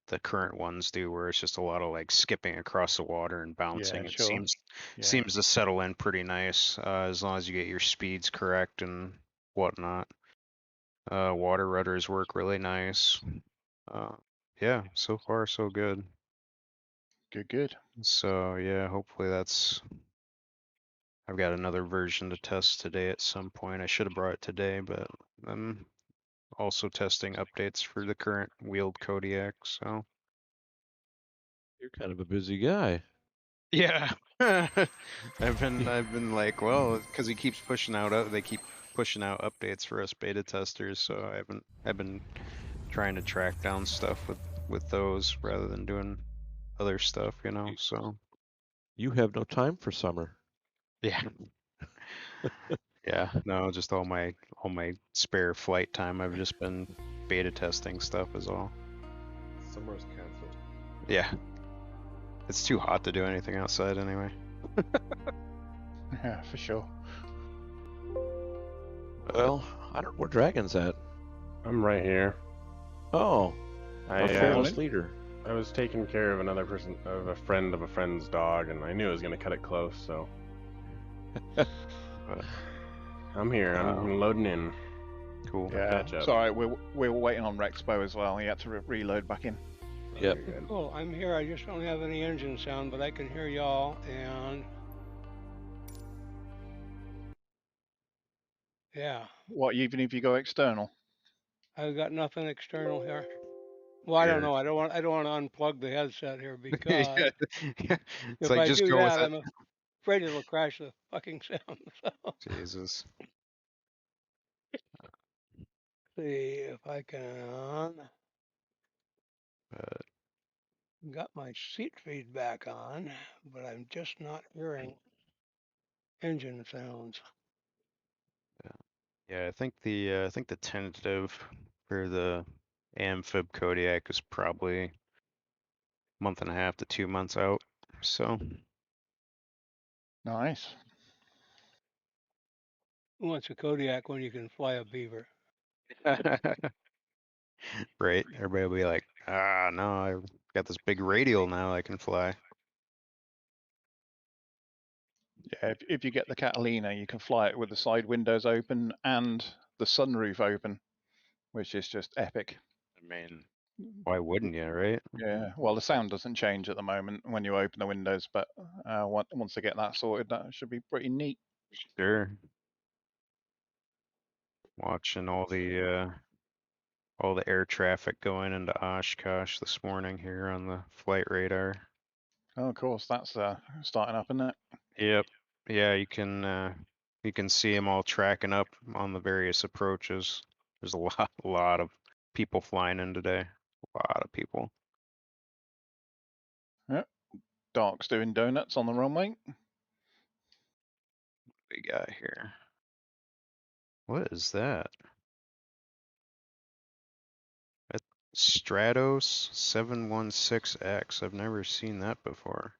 the current ones do, where it's just a lot of like skipping across the water and bouncing. Yeah, It sure. Yeah. seems to settle in pretty nice, as long as you get your speeds correct and whatnot. Water rudders work really nice. Yeah, so far so good. Good. So yeah, hopefully that's. I've got another version to test today at some point. I should have brought it today, but I'm also testing updates for the current wheeled Kodiak. So You're kind of a busy guy. yeah, I've been like, well, because he keeps pushing out. They keep pushing out updates for us beta testers. So I've been trying to track down stuff with those rather than doing other stuff. So You have no time for summer. yeah. Yeah, no, just all my spare flight time. I've just been beta testing stuff is all. Summer's canceled. Yeah. It's too hot to do anything outside anyway. Yeah, for sure. Well, I don't know where Dragon's at. I'm right here. Oh, I a fearless leader. I was taking care of another person, of a friend's dog, and I knew I was gonna cut it close, so I'm here. I'm loading in. Cool. Yeah, catch up. it's all right. We're waiting on Rexpo as well. He had to reload back in. Yep. Very good. Cool, I'm here. I just don't have any engine sound, but I can hear y'all, and yeah, What? Even if you go external? I've got nothing external here. Well, I don't know. I don't want to unplug the headset here because Yeah. Yeah. It's if like I just do go with that, it. I'm afraid it'll crash the fucking sound. So, Jesus. see if I can. Got my seat feedback on, but I'm just not hearing engine sounds. Yeah, I think the tentative for the Amphib Kodiak is probably month and a half to 2 months out. So Nice. Who wants a Kodiak when you can fly a Beaver? right, everybody will be like, ah, no, I got this big radial now I can fly. Yeah, if you get the Catalina, you can fly it with the side windows open and the sunroof open, which is just epic. I mean, why wouldn't you, right? Yeah, well, the sound doesn't change at the moment when you open the windows, but once they get that sorted, that should be pretty neat. Sure. Watching all the air traffic going into Oshkosh this morning here on the flight radar. Oh, of course, that's starting up, isn't it? Yep. Yeah, you can see them all tracking up on the various approaches. There's a lot of people flying in today. A lot of people. Yep. Dark's doing donuts on the runway. We got here. What is that? Stratos 716X. I've never seen that before.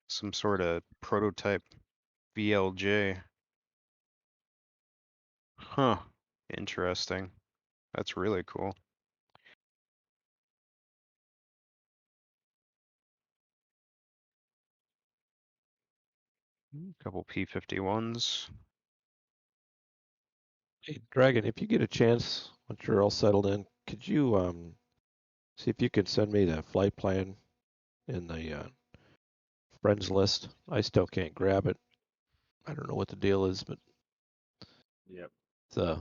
Some sort of prototype VLJ. Huh. Interesting. That's really cool. A couple P-51s. Hey, Dragon, if you get a chance, once you're all settled in, could you see if you can send me the flight plan in the friends list? I still can't grab it. I don't know what the deal is, but Yep. I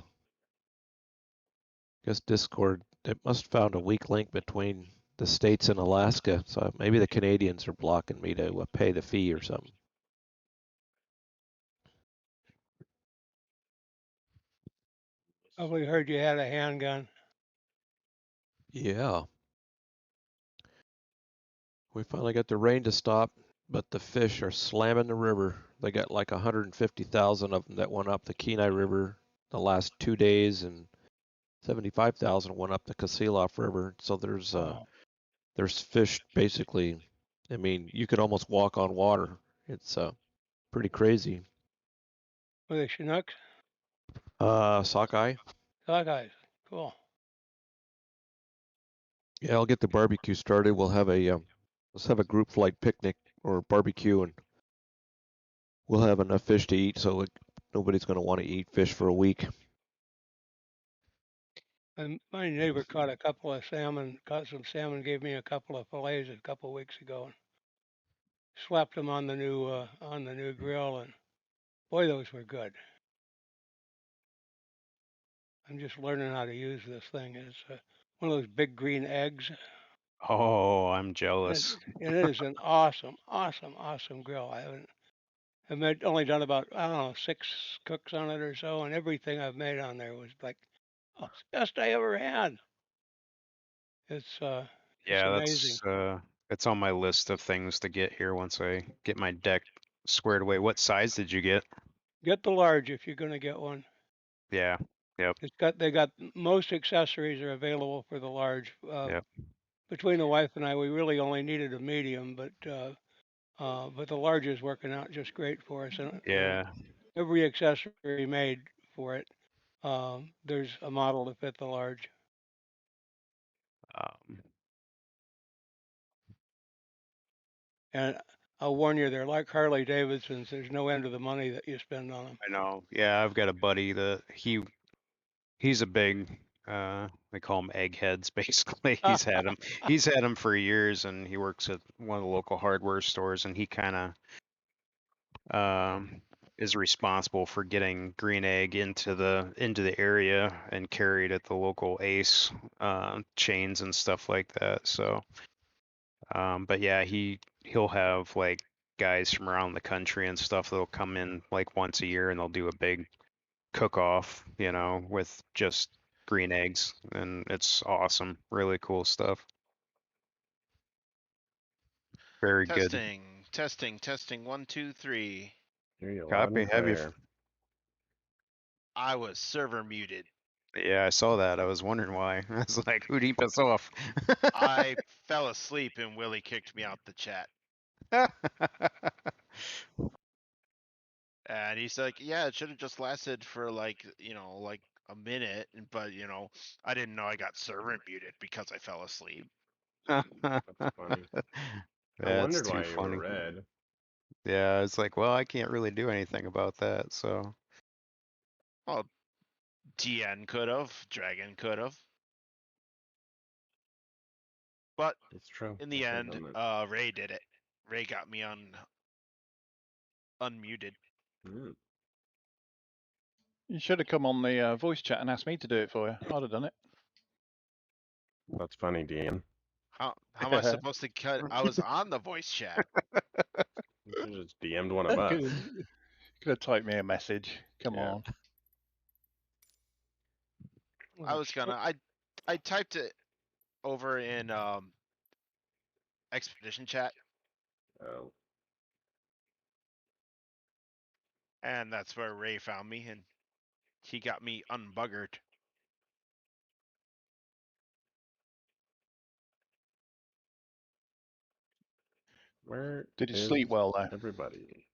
guess Discord, it must have found a weak link between the States and Alaska, so maybe the Canadians are blocking me to pay the fee or something. Probably heard you had a handgun. Yeah. We finally got the rain to stop, but the fish are slamming the river. They got like 150,000 of them that went up the Kenai River the last 2 days, and 75,000 went up the Kasilof River. So there's fish basically. I mean, you could almost walk on water. It's pretty crazy. Were they Chinooks? Sockeye. Sockeyes. Cool. Yeah, I'll get the barbecue started. We'll have a let's have a group flight picnic or barbecue, and we'll have enough fish to eat, so nobody's going to want to eat fish for a week. And my neighbor caught a couple of salmon, caught some salmon, gave me a couple of fillets a couple of weeks ago, and slapped them on the new grill, and boy, those were good. I'm just learning how to use this thing. It's one of those big green eggs. Oh, I'm And jealous. it is an awesome, awesome, awesome grill. I've only done about, I don't know, 6 cooks on it or so, and everything I've made on there was like, oh, it's the best I ever had. It's Yeah, amazing. it's on my list of things to get here once I get my deck squared away. What size did you get? Get the large if you're gonna get one. Yeah. Yep. They got most accessories are available for the large. Yep. Between the wife and I, we really only needed a medium, but the large is working out just great for us. And Yeah. every accessory made for it, there's a model to fit the large. Um, And I'll warn you, they're like Harley Davidsons. There's no end to the money that you spend on them. I know. Yeah, I've got a buddy that he's a big they call him eggheads basically. He's had them for years, and he works at one of the local hardware stores, and he kind of is responsible for getting green egg into the area and carried at the local Ace chains and stuff like that. So but yeah, he'll have like guys from around the country and stuff that'll come in like once a year, and they'll do a big cook off, with just green eggs, and it's awesome. Really cool stuff. Very good. Testing, testing, testing. 1, 2, 3. Hear you loud Copy. and clear. I was server muted. Yeah, I saw that. I was wondering why. I was like, who'd he piss off? I fell asleep and Willie kicked me out the chat. And he's like, yeah, it should have just lasted for like a minute. But, I didn't know I got server muted because I fell asleep. That's funny. I That's wondered too why you were funny. red. Yeah, it's like, well, I can't really do anything about that, so. Well, DN could have, Dragon could have. But It's true. in I the should've end, done that. Ray did it. Ray got me unmuted. Mm, You should have come on the voice chat and asked me to do it for you. I'd have done it. that's funny, Dean. How am I supposed to cut? I was on the voice chat. You should have just DM'd one of us. Could have typed me a message. Come Yeah. on. I was gonna. I typed it over in Expedition chat, Oh, and that's where Ray found me, and he got me unbuggered. where Did you is sleep well though? everybody?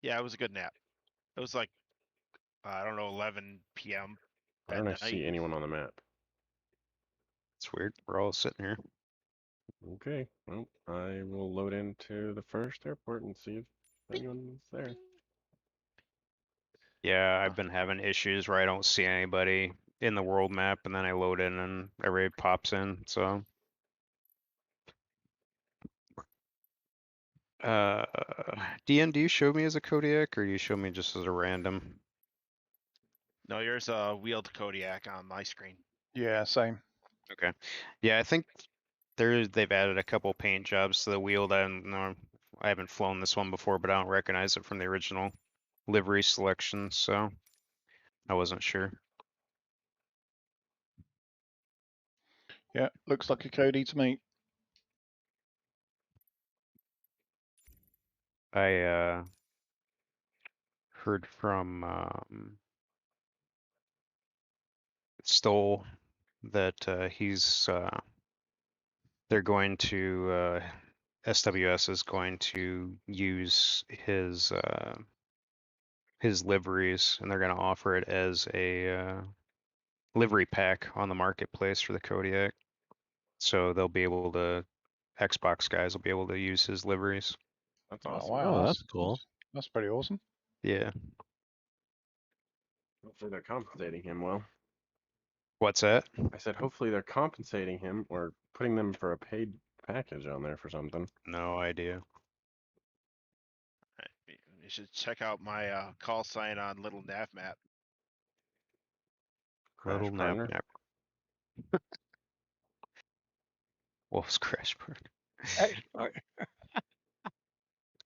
Yeah, it was a good nap. It was like I don't know, 11 p.m. Why at don't I night. see anyone on the map? It's weird. We're all sitting here. Okay, well, I will load into the first airport and see if anyone's there. Yeah, I've been having issues where I don't see anybody in the world map, and then I load in and everybody pops in, so. Uh, DN, do you show me as a Kodiak, or do you show me just as a random? No, yours wheeled Kodiak on my screen. Yeah, same. Okay. Yeah, I think they've added a couple paint jobs to the wheel that I haven't flown this one before, but I don't recognize it from the original livery selection, so I wasn't sure. Yeah, looks like a Cody to me. I heard from Stoll that they're going to SWS is going to use his liveries, and they're going to offer it as a livery pack on the marketplace for the Kodiak. So they'll be able to, Xbox guys will be able to use his liveries. That's Oh awesome. wow, Oh, that's cool. That's pretty awesome. Yeah. Hopefully they're compensating him well. What's that? I said hopefully they're compensating him or putting them for a paid package on there for something. No idea. You should check out my call sign on Little Nav Map. Crash Little nap partner. nap. Wolf's crash part. Expert.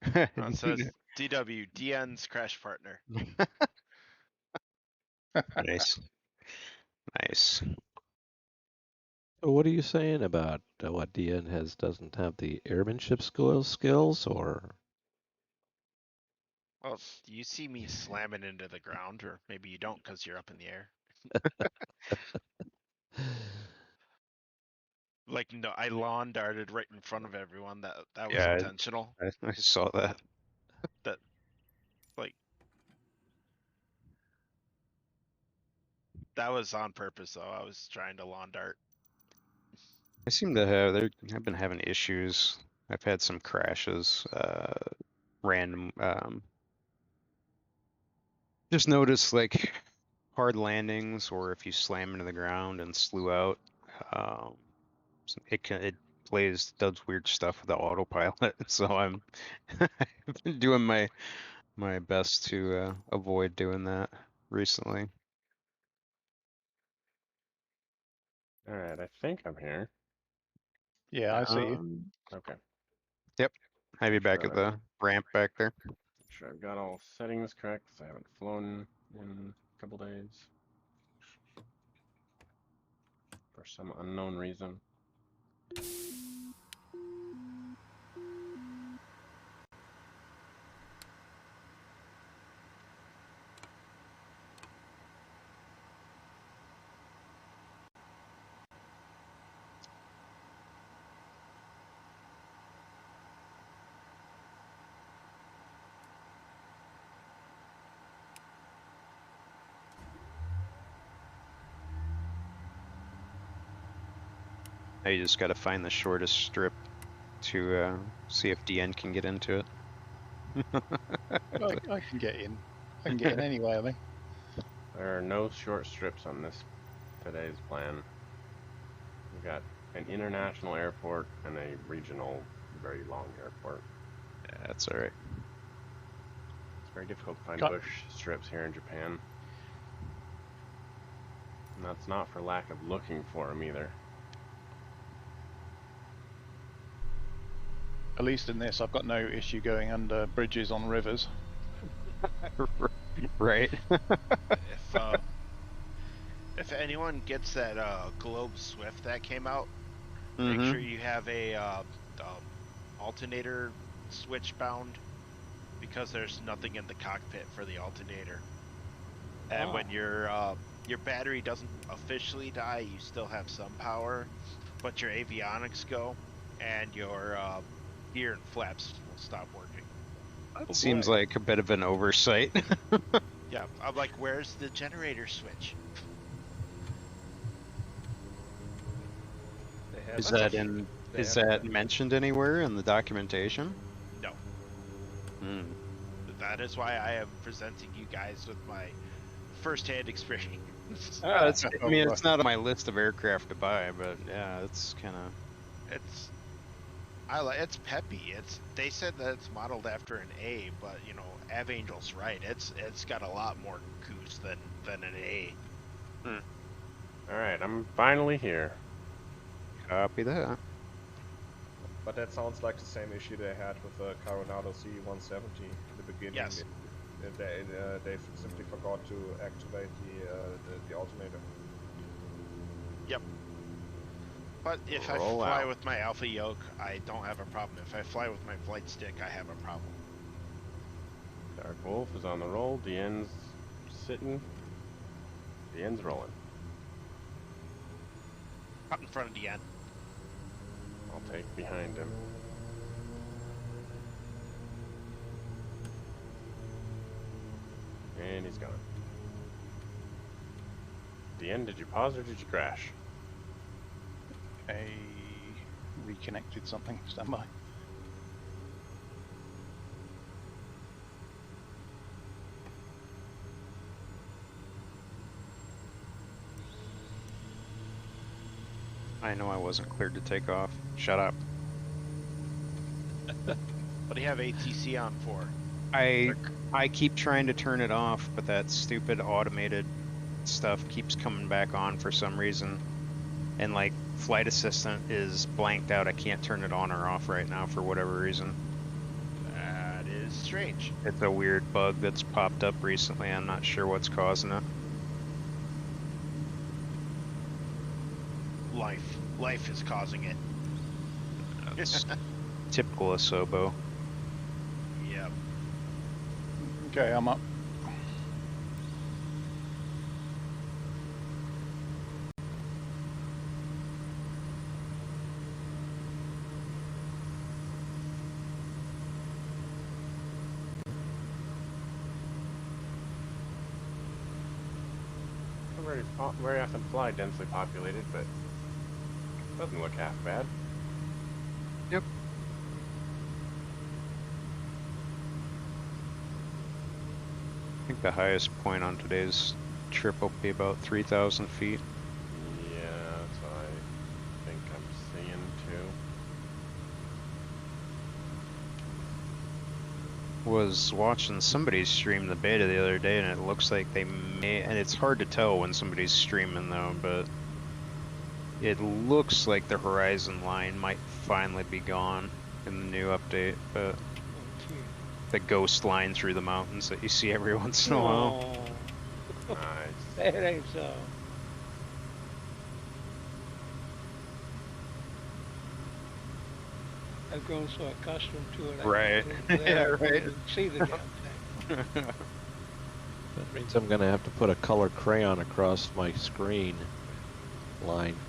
It says DW DN's crash partner. Nice. Nice. So what are you saying about what DN doesn't have the airmanship skills, or Well, you see me slamming into the ground, or maybe you don't because you're up in the air. Like no, I lawn darted right in front of everyone. That was Yeah, intentional. I saw that. That like that was on purpose though. I was trying to lawn dart. I seem to have, I've been having issues. I've had some crashes, random, just noticed like hard landings or if you slam into the ground and slew out, um, it does weird stuff with the autopilot. So I've been doing my best to avoid doing that recently. All right, I think I'm here. Yeah, I see you. Okay. Yep. Have you back Sure. at the ramp back there? Make sure I've got all settings correct because I haven't flown in a couple days for some unknown reason. Now you just got to find the shortest strip to see if DN can get into it. I can get in. I can get in anyway, I think. There are no short strips on today's plan. We've got an international airport and a regional, very long airport. Yeah, that's all right. It's very difficult to find Cut. bush strips here in Japan. And that's not for lack of looking for them either. At least in this, I've got no issue going under bridges on rivers. Right. If anyone gets that Globe Swift that came out, make Mhm. sure you have a alternator switch bound because there's nothing in the cockpit for the alternator. And when your battery doesn't officially die, you still have some power, but your avionics go, and your gear and flaps will stop working. That seems like a bit of an oversight. Yeah, I'm like, where's the generator switch? Is that mentioned anywhere in the documentation? No. Hmm. That is why I am presenting you guys with my first-hand experience. I mean, it's not on my list of aircraft to buy, but yeah, it's kind of. It's peppy. They said that it's modeled after an A, but you know, Avangel's right. It's got a lot more goose than an A. All right, I'm finally here. Copy that. But that sounds like the same issue they had with the Coronado C-170 in the beginning. Yes. They simply forgot to activate the alternator. Yep. But if I Roll fly out. with my Alpha Yoke, I don't have a problem. If I fly with my flight stick, I have a problem. Dark Wolf is on the roll. DN's sitting. DN's rolling. Out in front of the end. I'll take behind him. And he's gone. DN, did you pause or did you crash? A reconnected something. Stand by. I know I wasn't cleared to take off. Shut up. What do you have ATC on for? I keep trying to turn it off, but that stupid automated stuff keeps coming back on for some reason. And like flight assistant is blanked out. I can't turn it on or off right now for whatever reason. That is strange. It's a weird bug that's popped up recently. I'm not sure what's causing it. Life is causing it. It's typical Asobo. Yep. Okay, I'm up. Very often fly densely populated, but doesn't look half bad. Yep. I think the highest point on today's trip will be about 3,000 feet. Yeah, that's what I think I'm seeing too. Was watching somebody stream the beta the other day, and it looks like they may, and it's hard to tell when somebody's streaming though, but it looks like the horizon line might finally be gone in the new update, but the ghost line through the mountains that you see every once in a while. Oh, Nice. that ain't so. I've grown so accustomed to it. Right. Yeah, Right. See the damn thing. That means I'm gonna have to put a color crayon across my screen line.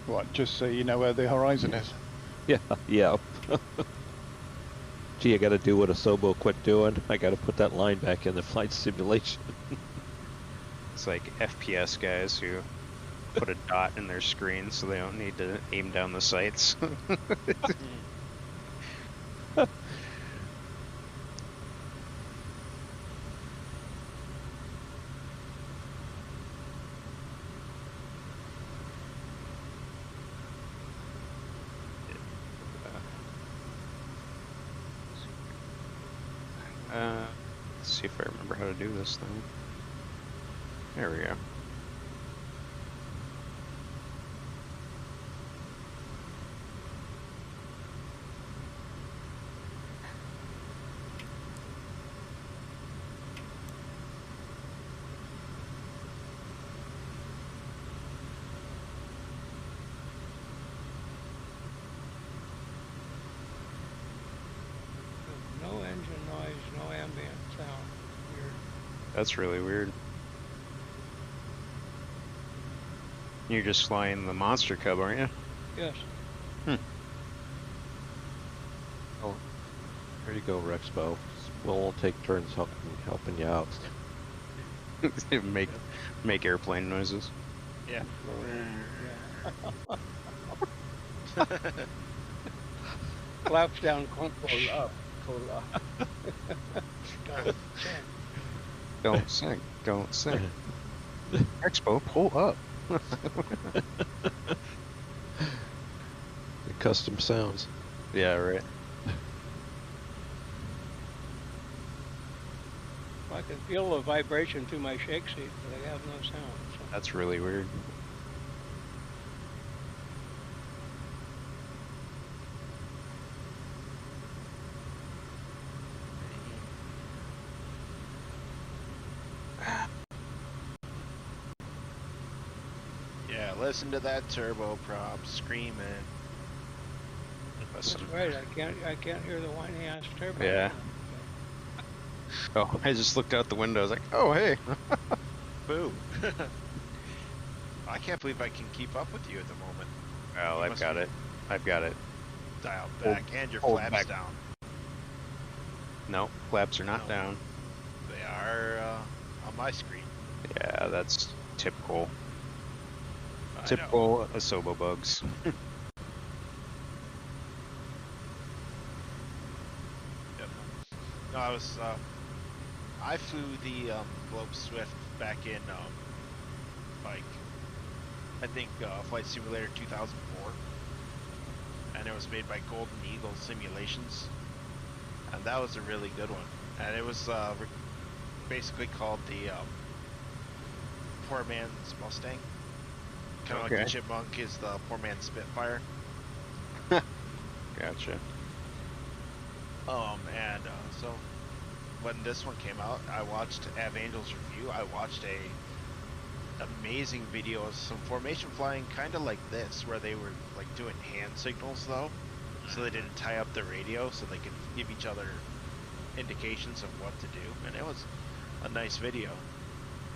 What? Just so you know where the horizon is. Yeah, yeah. Gee, I gotta do what Asobo quit doing. I gotta put that line back in the flight simulation. It's like FPS guys who put a dot in their screen so they don't need to aim down the sights. Let's see if I remember how to do this thing. There we go. No engine noise, no ambient sound. Weird. That's really weird. You're just flying the Monster Cub, aren't you? Yes. Oh, here you go, Rexpo. We'll all take turns helping you out. make airplane noises. Yeah. Flaps down. Clunk. Pull up. Don't sing. Don't sing. Expo, pull up. The custom sounds. Yeah, right. I can feel the vibration through my shake seat, but I have no sound. So. That's really weird. Yeah, listen to that turboprop screaming. That's right. I can't hear the whiny ass turbo. Yeah. Oh, I just looked out the window. I was like, oh, hey. Boo. I can't believe I can keep up with you at the moment. Well, I've got it. I've got it. Dialed Hold- back and your hold flaps back. down. No, flaps are not No. down. They are on my screen. Yeah, that's typical. I know. Typical Asobo bugs. No, I flew the Globe Swift back in like I think Flight Simulator 2004, and it was made by Golden Eagle Simulations, and that was a really good one. And it was basically called the Poor Man's Mustang, kind of like Okay. the Chipmunk is the Poor Man's Spitfire. Gotcha. And so when this one came out, I watched Avangel's review. I watched a amazing video of some formation flying, kind of like this, where they were like doing hand signals though, so they didn't tie up the radio, so they could give each other indications of what to do, and it was a nice video.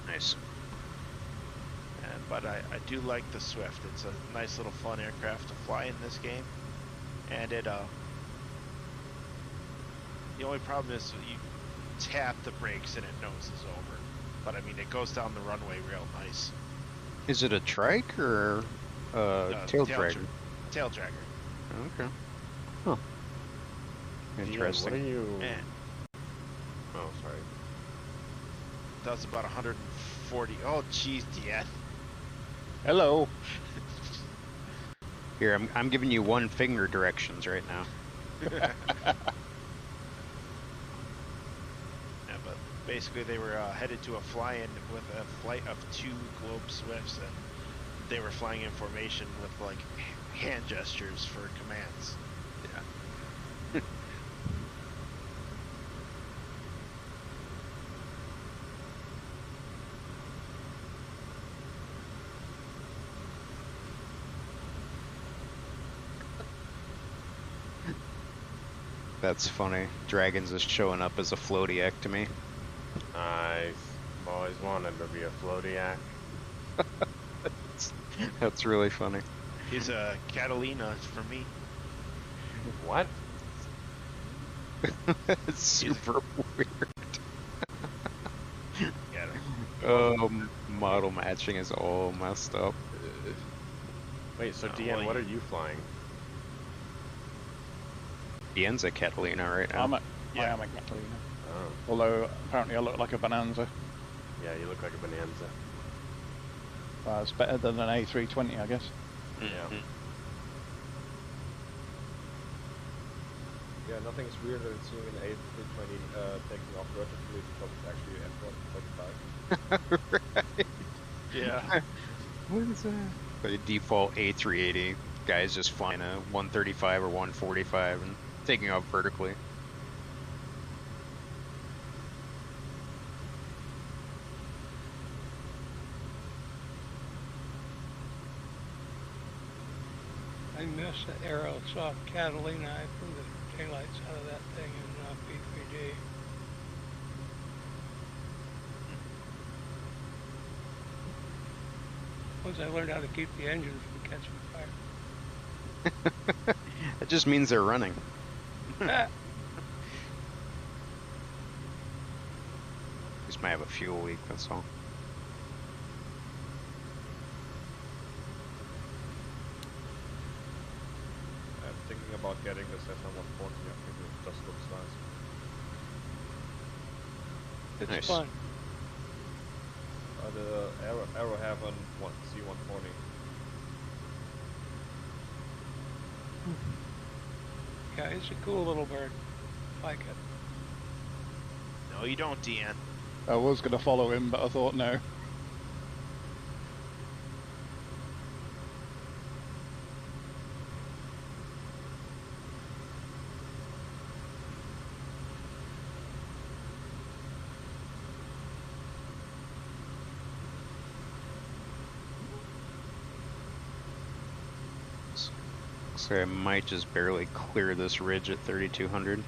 Nice. But I do like the Swift. It's a nice little fun aircraft to fly in this game, and it the only problem is you tap the brakes and it noses over. But I mean, it goes down the runway real nice. Is it a trike or tail dragger? Tail dragger. Okay. Huh. Dean, Interesting. what are you? And Oh, sorry. does about 140. Oh, jeez, Deanne. Hello. Here, I'm giving you one finger directions right now. Yeah, but basically they were headed to a fly-in with a flight of 2 Globe Swifts, and they were flying in formation with like hand gestures for commands. That's funny. Dragons is showing up as a floatiac to me. I've always wanted to be a floatiac. That's really funny. He's a Catalina for me. What? It's super weird. Yeah, Model matching is all messed up. Wait, so Oh, Deanne, well, what are you flying? Ian's a Catalina right now. I am a Catalina. Oh, Although apparently I look like a Bonanza. yeah, you look like a bonanza. It's better than an A320, I guess. Yeah. Mhm. Yeah, nothing's weirder than seeing an A320 taking off vertically because it's actually F-125. yeah. What is that? The default A380 guy's just flying a 135 or 145 and taking off vertically. I missed the Aero Soft Catalina. I flew the taillights out of that thing in P3D. Once I learned how to keep the engine from catching fire. That just means they're running. Just might have a fuel leak, that's all. I'm thinking about getting the Cessna 140. I think it just looks nice. It's Nice. fun. The Arrow Heaven C140. Yeah, it's a cool little bird. Like it. No, you don't, Deanne. I was going to follow him, but I thought no. So I might just barely clear this ridge at 3200.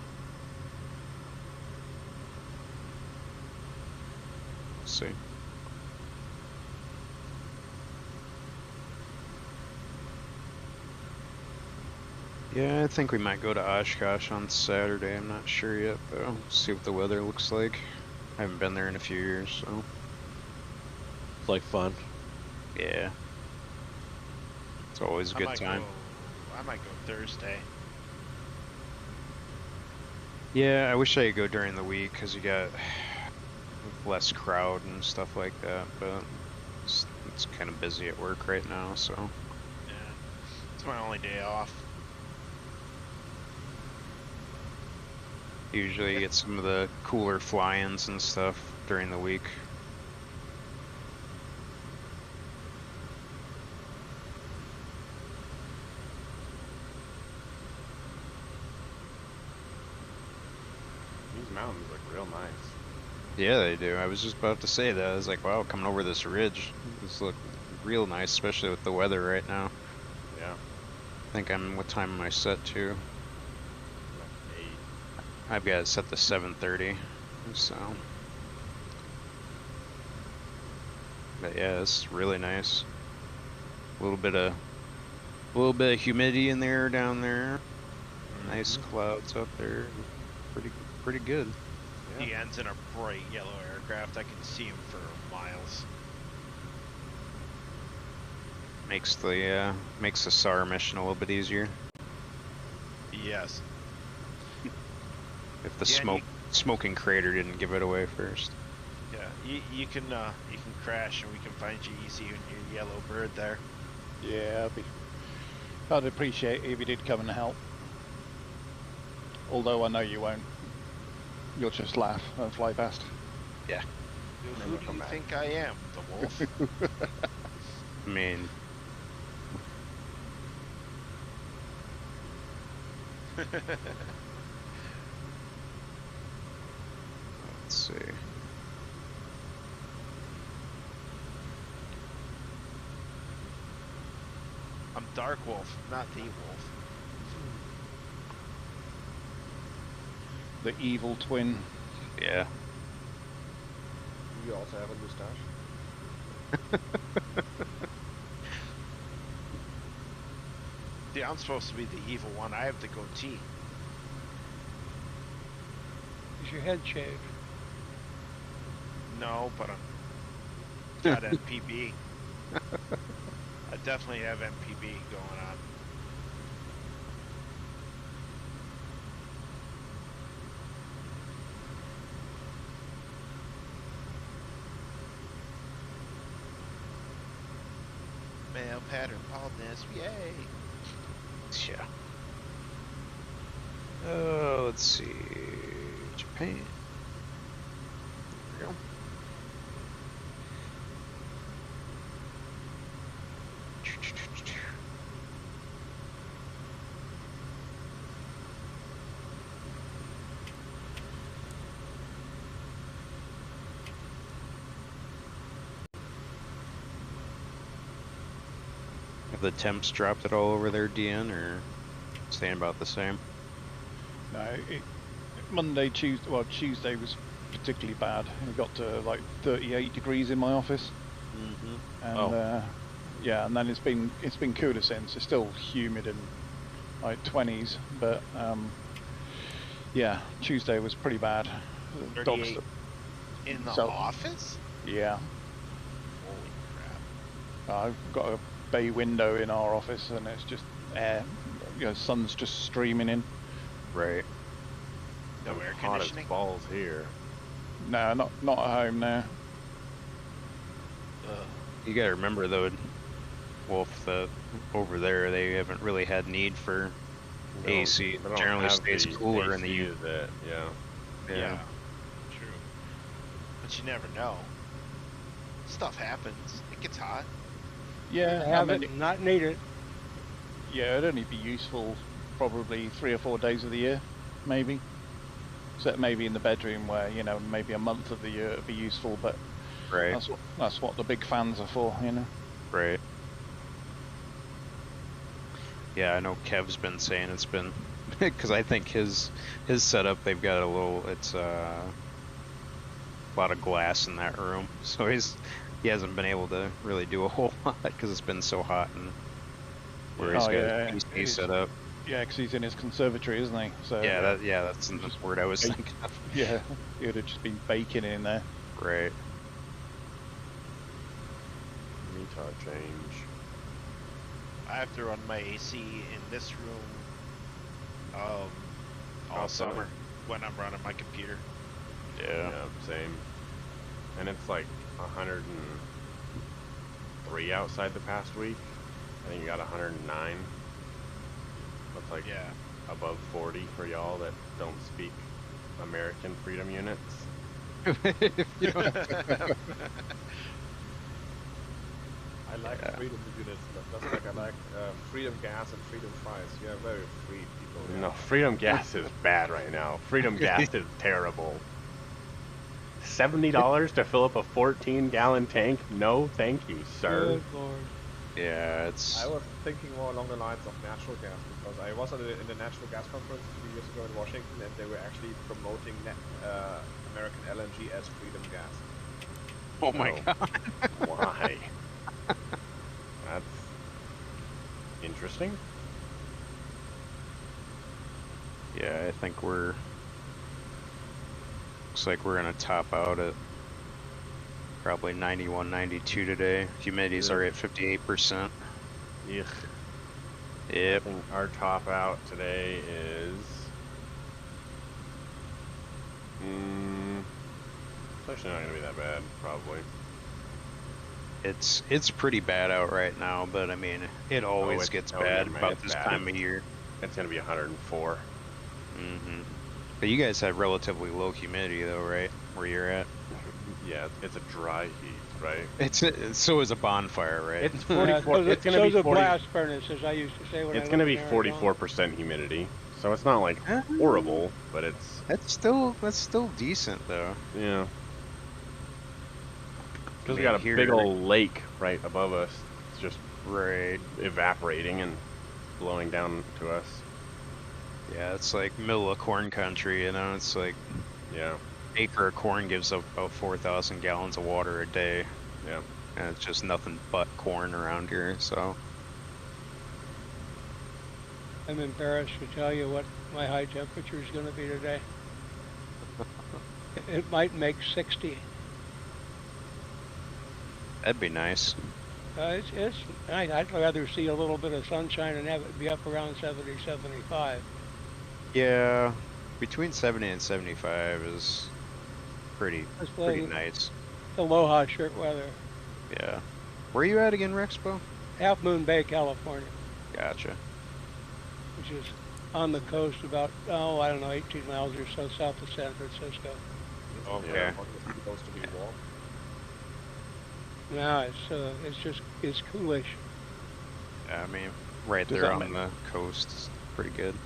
See. Yeah, I think we might go to Oshkosh on Saturday. I'm not sure yet, though. See what the weather looks like. I haven't been there in a few years, so It's like fun. yeah. It's always a good time. I might go Thursday. Yeah, I wish I could go during the week because you got less crowd and stuff like that, but it's kind of busy at work right now, so. Yeah, it's my only day off. Usually you get some of the cooler fly-ins and stuff during the week. These mountains look real nice. Yeah, they do. I was just about to say that. I was like, wow, coming over this ridge, this look real nice, especially with the weather right now. Yeah. I think what time am I set to? Like 8. I've got it set to 7:30, so. But yeah, it's really nice. A little bit of humidity in there down there. Nice clouds up there. Pretty good. Yeah. The end's in a bright yellow aircraft. I can see him for miles. Makes the SAR mission a little bit easier. Yes. If the Yeah, smoking crater didn't give it away first. Yeah, you can crash and we can find you easy in your yellow bird there. Yeah, I'd appreciate it if you did come and help. Although I know you won't. You'll just laugh and fly past. Yeah. Who do you think I am? The wolf? I mean, let's see. I'm Dark Wolf, not the wolf. The evil twin. Yeah. You also have a mustache. Yeah, I'm supposed to be the evil one. I have the goatee. Is your head shaved? No, but I'm got MPB. I definitely have MPB going on. Male pattern baldness, yay! Yeah. Oh, let's see. Japan. There we go. Have the temps dropped it all over their DN or staying about the same? No, Monday, Tuesday, well, Tuesday was particularly bad. It got to like 38 degrees in my office. Mm-hmm. And yeah, and then it's been cooler since. It's still humid and like 20s, but yeah, Tuesday was pretty bad. The dogs- 38 in the So- office? yeah, Holy crap. I've got a bay window in our office, and it's just air. You know, sun's just streaming in. Right. No air Hot as conditioning? balls here. No, not at home now. Ugh. You gotta remember though, Wolf, that over there they haven't really had need for They don't- AC. they don't Generally have stays the cooler in the AC that, yeah. Yeah. True. But you never know. Stuff happens. It gets hot. Yeah, Have I mean, it and not need it. yeah, it'd only be useful probably 3 or 4 days of the year, maybe. Except maybe in the bedroom where, you know, maybe a month of the year it'd be useful, but right. that's what the big fans are for, you know. Right. Yeah, I know Kev's been saying it's been because I think his setup they've got it's a lot of glass in that room, so he hasn't been able to really do a whole lot because it's been so hot and where he's Oh, got yeah, his PC he's- set up. Yeah, because he's in his conservatory, isn't he? So Yeah, that's the word I was bake- thinking of. yeah, he would have just been baking in there. Right. Retard change. I have to run my AC in this room all Outside. summer. when I'm running my computer. Yeah. Yeah, same. And it's like 103 outside the past week. I think you got 109. That's like Yeah. above 40 for y'all that don't speak American freedom units. I like freedom units, just like I like freedom gas and freedom fries. You are very free people. Yeah. No, freedom gas is bad right now. Freedom gas is terrible. $70 to fill up a 14-gallon tank? No, thank you, sir. Good Lord. Yeah, it's I was thinking more along the lines of natural gas because I was in the natural gas conference a few years ago in Washington, and they were actually promoting American LNG as freedom gas. oh my No. god. Why? That's interesting. Yeah, I think looks like we're gonna top out at probably 91, 92 today. Humidity's Yeah. already at 58%. Ugh. I Yep. think our top out today is. It's actually not gonna be that bad, probably. It's pretty bad out right now, but I mean, it always gets bad never mind, about it's this bad. time of year. It's gonna be 104. But you guys have relatively low humidity though, right? Where you're at? Yeah, it's a dry heat, right? So is a bonfire, right? It's 44. So It's gonna be the 40. blast furnace, as I used to say when It's I gonna lived be in Arizona. 44% humidity, so it's not like horrible, but it's That's still decent though. yeah. Because we I mean, got a here- big old lake right above us. It's just Right. evaporating and blowing down to us. Yeah, it's like middle of corn country, you know. It's like Yeah, acre of corn gives up about 4,000 gallons of water a day, yeah. and it's just nothing but corn around here. So I'm embarrassed to tell you what my high temperature is going to be today. It might make 60. that'd be nice. It's nice. I'd rather see a little bit of sunshine and have it be up around 70, 75. Yeah, between 70 and 75 is pretty It's pretty like nice. Aloha shirt weather. Yeah. Where are you at again, Rexpo? Half Moon Bay, California, Gotcha. which is on the coast about, I don't know, 18 miles or so south of San Francisco. Okay. Yeah. It's supposed to be warm. No, it's coolish. Yeah, I mean, right Does there that on make- the coast is pretty good.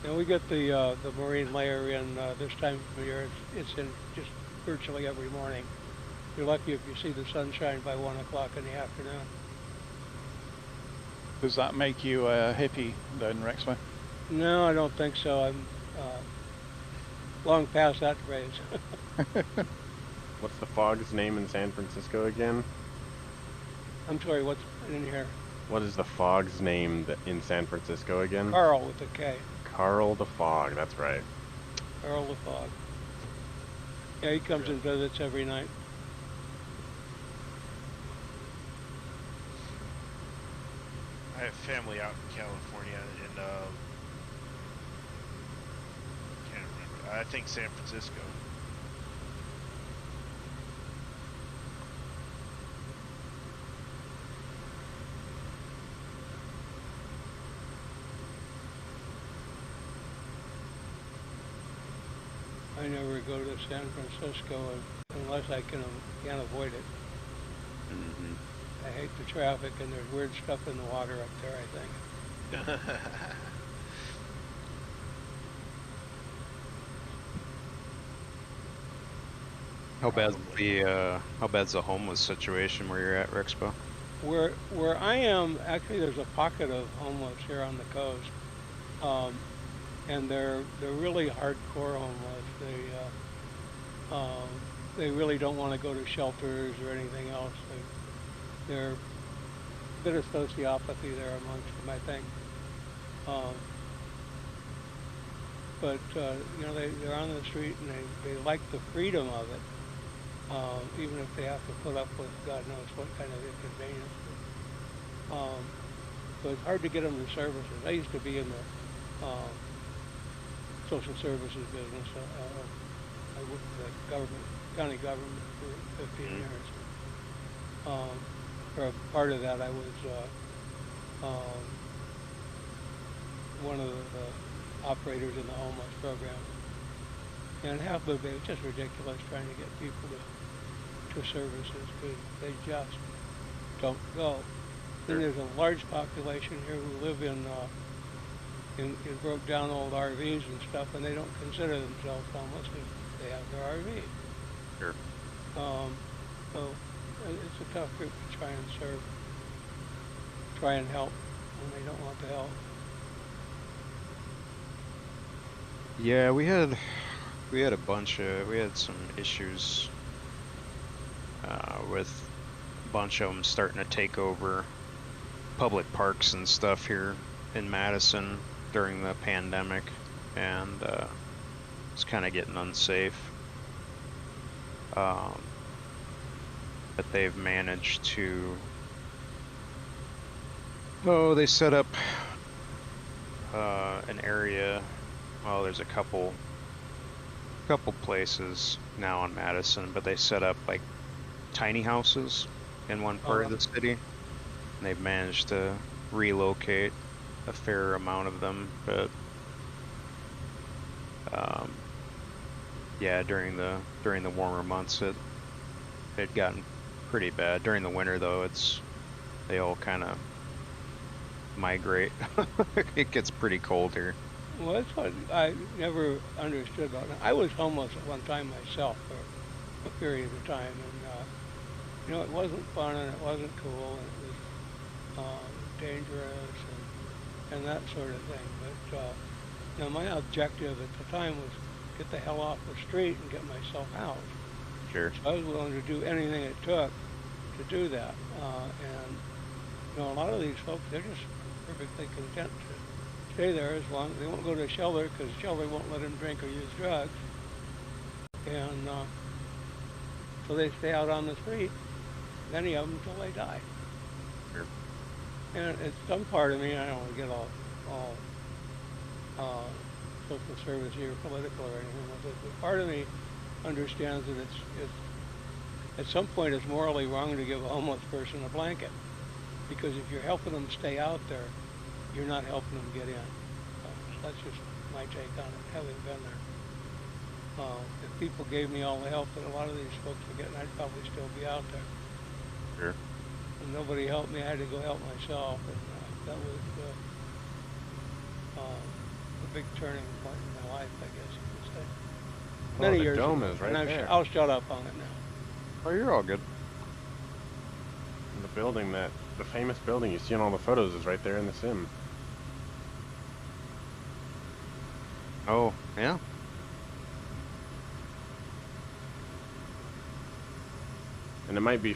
And we get the marine layer in this time of year. It's in just virtually every morning. You're lucky if you see the sunshine by 1 o'clock in the afternoon. Does that make you a hippie then, Rexway? No, I don't think so. I'm long past that phase. What's the fog's name in San Francisco again? I'm sorry, what's in here? What is the fog's name in San Francisco again? Carl with a K. Carl the Fog. That's right. Carl the Fog. Yeah, he comes and visits every night. I have family out in California, and can't remember. I think San Francisco. I never go to San Francisco unless I can't avoid it. Hmm. I hate the traffic, and there's weird stuff in the water up there, I think. How bad's the homeless situation where you're at, Rexpo? Where I am, actually, there's a pocket of homeless here on the coast, and they're really hardcore homeless. They really don't want to go to shelters or anything else. They're a bit of sociopathy there amongst them, I think. But you know, they're on the street and they like the freedom of it. Even if they have to put up with God knows what kind of inconvenience. So it's hard to get them the services. I used to be in the social services business. I worked for the county government for 15 Mhm. years. For a part of that, I was one of the operators in the homeless program. And half of it was just ridiculous trying to get people to services because they just don't go. Then there's a large population here who live in broke down old RVs and stuff, and they don't consider themselves homeless because they have their RV. Sure. So it's a tough group to try and serve, try and help when they don't want to help. Yeah, we had some issues with a bunch of them starting to take over public parks and stuff here in Madison during the pandemic, and it's kind of getting unsafe. But they've managed to. Oh, they set up an area. Well, there's a couple places now in Madison, but they set up like tiny houses in one part of the city, and they've managed to relocate a fair amount of them. But yeah, during the warmer months, it had gotten pretty bad. During the winter, though, they all kind of migrate. It gets pretty cold here. Well, that's what I never understood about it. I was homeless at one time myself for a period of time, and it wasn't fun and it wasn't cool and it was dangerous and that sort of thing. But my objective at the time was get the hell off the street and get myself out. Sure. So I was willing to do anything it took to do that. And a lot of these folks, they're just perfectly content to stay there as long as they won't go to a shelter because shelter won't let them drink or use drugs. And so they stay out on the street, many of them, until they die. Sure. And it's some part of me, I don't want to get all social service here, political or anything with it, but part of me understands that it's at some point it's morally wrong to give a homeless person a blanket, because if you're helping them stay out there, you're not helping them get in. That's just my take on it, having been there. If people gave me all the help that a lot of these folks are getting, I'd probably still be out there. Sure. And nobody helped me, I had to go help myself, and that was a big turning point in my life, I guess you could say. Many the years dome ago, is right and there. I'll shut up on it now. Oh, you're all good. And the building the famous building you see in all the photos is right there in the sim. Oh, yeah. And it might be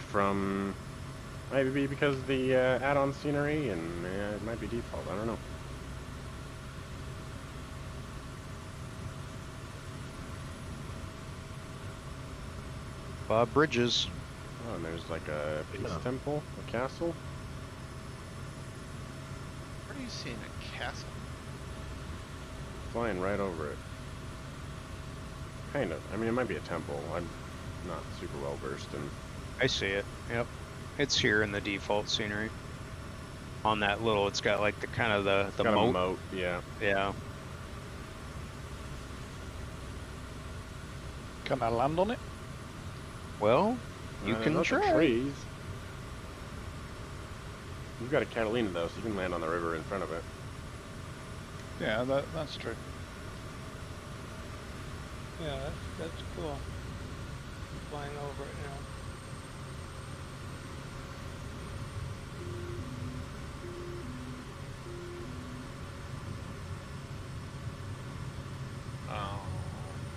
because of the add-on scenery, and it might be default. I don't know. Bob Bridges. Oh, and there's like a peace temple, a castle. Where are you seeing a castle? Flying right over it. Kind of. I mean, it might be a temple. I'm not super well versed in. I see it. Yep. It's here in the default scenery. On that little, it's got like the kind of the Got moat. a moat, yeah. Yeah. Can I land on it? Well, you can There's lots of try. trees. You've got a Catalina though, so you can land on the river in front of it. Yeah, that's true. Yeah, that's cool. I'm flying over it now.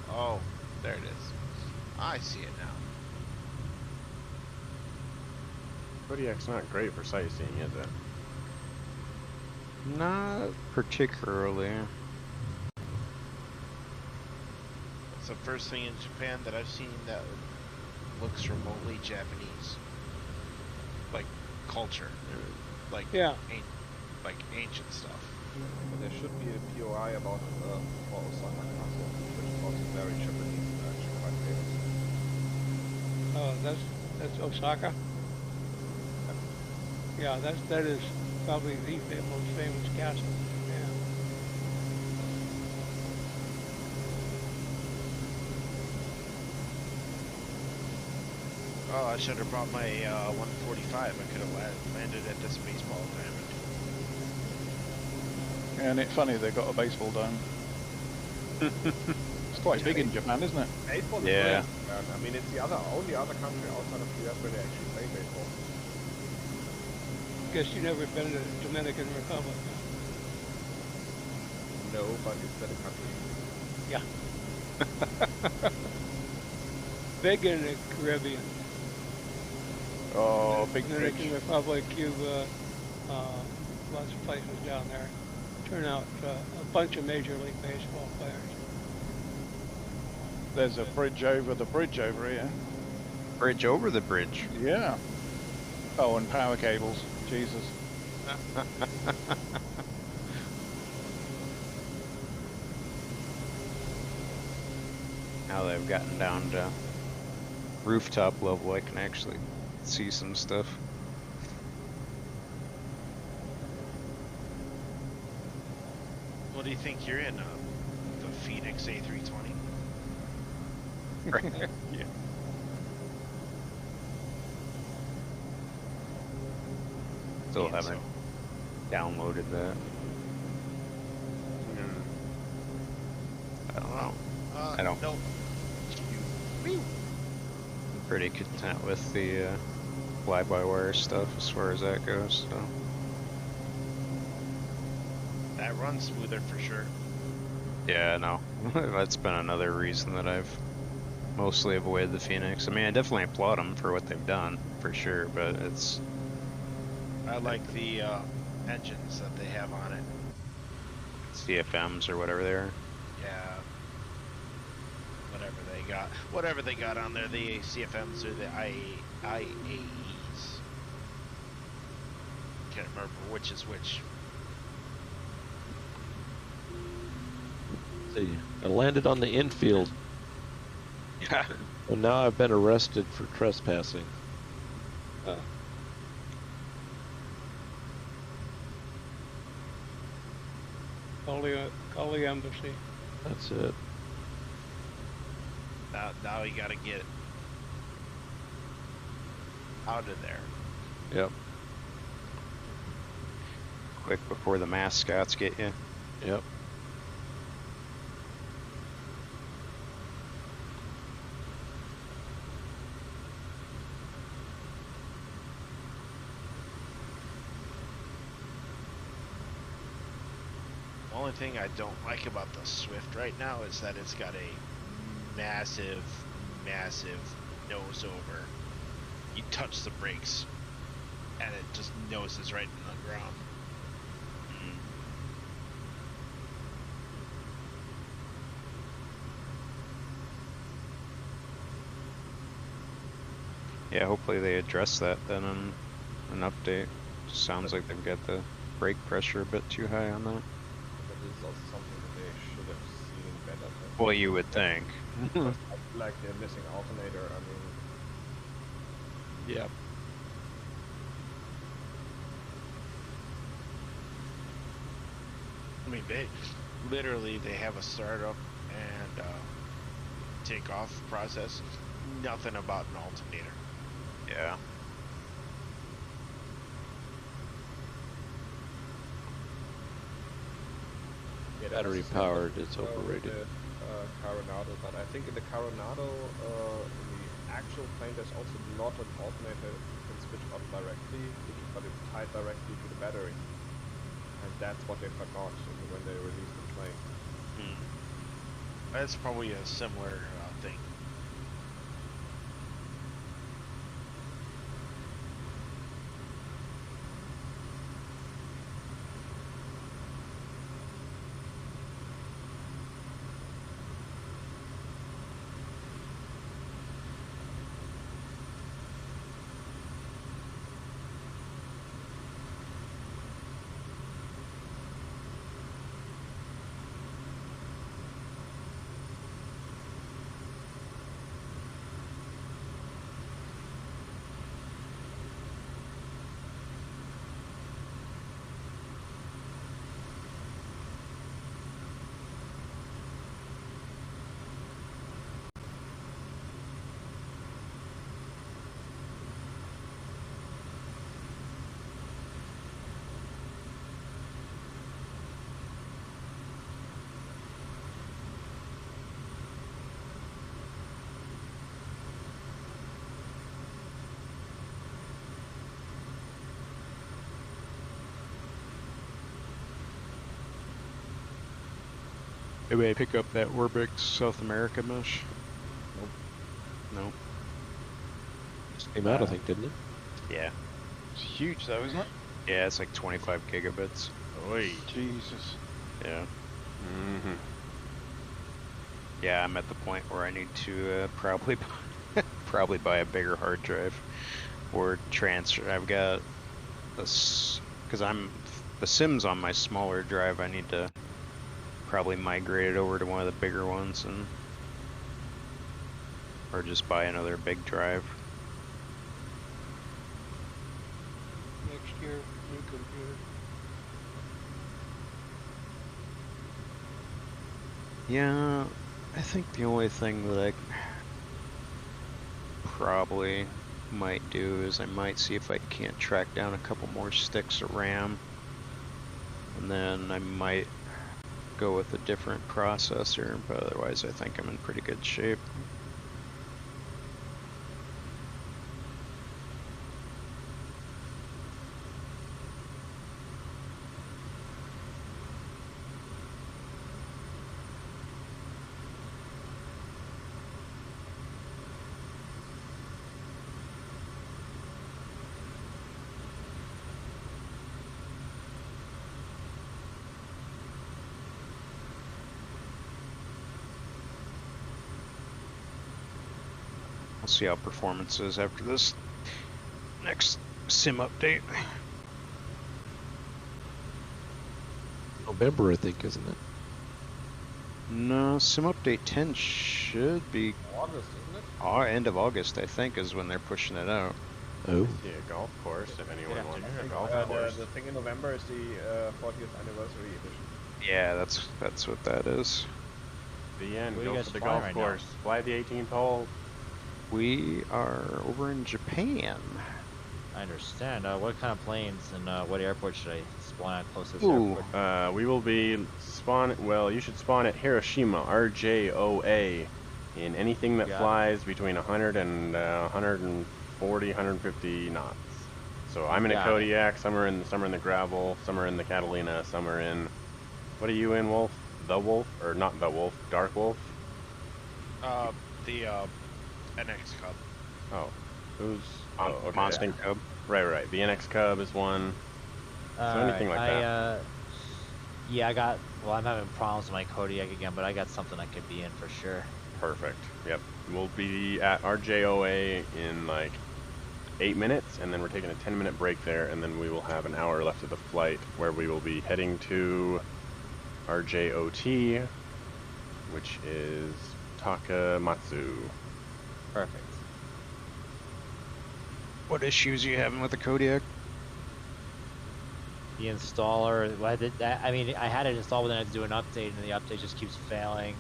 Oh, there it is. I see it now. Kodiak's not great for sightseeing, is it? Not particularly. It's the first thing in Japan that I've seen that looks remotely Japanese. Like culture. Like Yeah. like ancient stuff. But there should be a POI about for Osaka Castle, which is also very Japanese actually quite famous. Oh, that's Osaka. Yeah, that is probably the most famous castle in Japan. Oh, I should have brought my 145. I could have landed at this baseball diamond. And it's funny they got a baseball dome. It's quite big in Japan, isn't it? Baseball is Yeah. great. I mean, it's the only other country outside of the US where they actually play baseball. Guess you never been to the Dominican Republic. No, but it's better country. Yeah. Big in the Caribbean. Oh, big Dominican fish. Republic, Cuba, lots of places down there. Turn out a bunch of Major League Baseball players. There's a bridge over the bridge over here. Bridge over the bridge. Yeah. Oh, and power cables. Jesus. Now that I've gotten down to rooftop level, I can actually see some stuff. What do you think you're in? The Phoenix A320? Yeah. Still Yeah, haven't downloaded that. I don't know. I don't. Nope. I'm pretty content with the fly-by-wire stuff as far as that goes. So That runs smoother for sure. yeah, no, that's been another reason that I've mostly avoided the Phoenix. I mean, I definitely applaud them for what they've done, for sure, but it's I like the engines that they have on it. CFMs or whatever they are. Yeah. Whatever they got on there, the CFMs or the IAEs. Can't remember which is which. See, I landed on the infield, Yeah. and now I've been arrested for trespassing. Call the embassy. That's it. Now you gotta get out of there. Yep. Quick before the mascots get you. Yep. The only thing I don't like about the Swift right now is that it's got a massive nose over. You touch the brakes and it just noses right in the ground. Yeah, hopefully they address that then in an update. Sounds like they've got the brake pressure a bit too high on that. But this is also something that they should have seen better. Well, you would think. I feel like they're missing alternator. I mean, Yep. I mean, they have a startup and takeoff process. Nothing about an alternator. Yeah. yeah, that Battery was the same powered, with, it's with overrated. the Coronado, but I think in the Coronado, in the actual plane, there's also not an alternator you can switch on directly, but it's tied directly to the battery. And that's what they forgot when they released the plane. That's probably a similar thing. Anybody pick up that Orbix South America mesh? Nope. No. Just came out, I think, didn't it? Yeah. It's huge though, isn't it? Yeah, it's like 25 gigabits. Oi. Jesus. Yeah. Mm-hmm. Yeah, I'm at the point where I need to probably buy a bigger hard drive or transfer. I've got this because the Sims on my smaller drive. I need to probably migrate it over to one of the bigger ones or just buy another big drive. Next year, new computer. Yeah, I think the only thing that I probably might do is I might see if I can't track down a couple more sticks of RAM, and then I might go with a different processor, but otherwise I think I'm in pretty good shape. We'll see how performance is after this next sim update. November, I think, isn't it? No, sim update 10 should be August, isn't it? end of August, I think, is when they're pushing it out. Oh. See a golf course if anyone wants I a think, golf the course. thing in November is the 40th anniversary edition. Yeah, that's what that is. The end. Where you Go guys for the flying golf right now? course. Fly the 18th hole. We are over in Japan. I understand. What kind of planes and what airport should I spawn at closest Ooh. airport? We will be well, you should spawn at Hiroshima, RJOA, in anything that Got it. flies between 100 and 140, 150 knots. So I'm in a Got it. Kodiak, some are in the Gravel, some are in the Catalina, some are in, what are you in, Wolf? The Wolf? Or not The Wolf, Dark Wolf? The NX Cub. Oh, who's, okay. Monster Cub. Right. The NX Cub is one. So anything like that. Yeah, I'm having problems with my Kodiak again, but I got something I could be in for sure. Perfect. Yep. We'll be at RJOA in like 8 minutes, and then we're taking a 10-minute break there, and then we will have an hour left of the flight where we will be heading to RJOT, which is Takamatsu. Perfect. What issues are you having with the Kodiak? The installer, I mean, I had it installed, but then I had to do an update, and the update just keeps failing.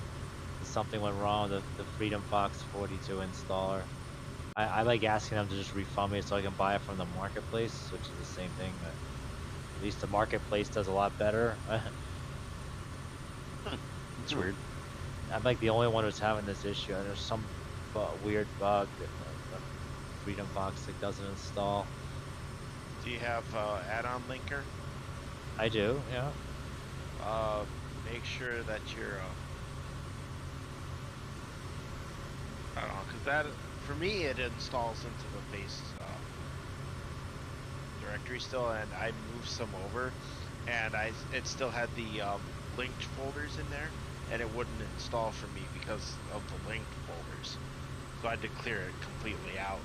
Something went wrong with the Freedom Fox 42 installer. I like asking them to just refund me so I can buy it from the marketplace, which is the same thing, but at least the marketplace does a lot better. It's weird. I'm like the only one who's having this issue. There's some weird bug that the Freedom Fox that doesn't install. Do you have add-on linker? I do, yeah. Make sure that you're. I don't know, cause that for me it installs into the base directory still, and I moved some over, and it still had the linked folders in there, and it wouldn't install for me because of the linked folders. So I had to clear it completely out.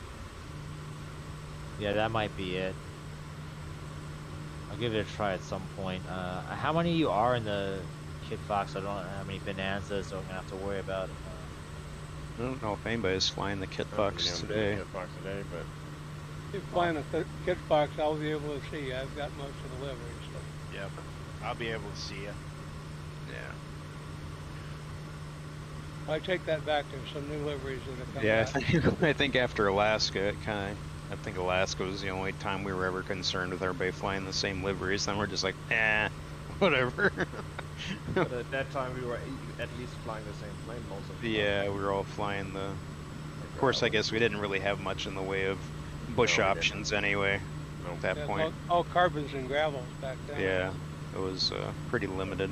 Yeah, that might be it. I'll give it a try at some point. How many of you are in the Kit Fox? I don't know how many bonanzas, so I'm gonna have to worry about it. I don't know if anybody's flying the Kit Fox today. Kit Fox today, but If you find a Kit Fox, I'll be able to see you. I've got most of the livery, so. Yep, I'll be able to see you. Yeah. I take that back. There's some new liveries that have come Yeah, out. I think after Alaska, I think Alaska was the only time we were ever concerned with everybody flying the same liveries. Then we're just like, whatever. But at that time, we were at least flying the same plane most of the time. Yeah, we were all flying the. Of course, I guess we didn't really have much in the way of bush No, we didn't. options anyway. At that Yeah, point, all carbons and gravels back then. yeah, it was pretty limited.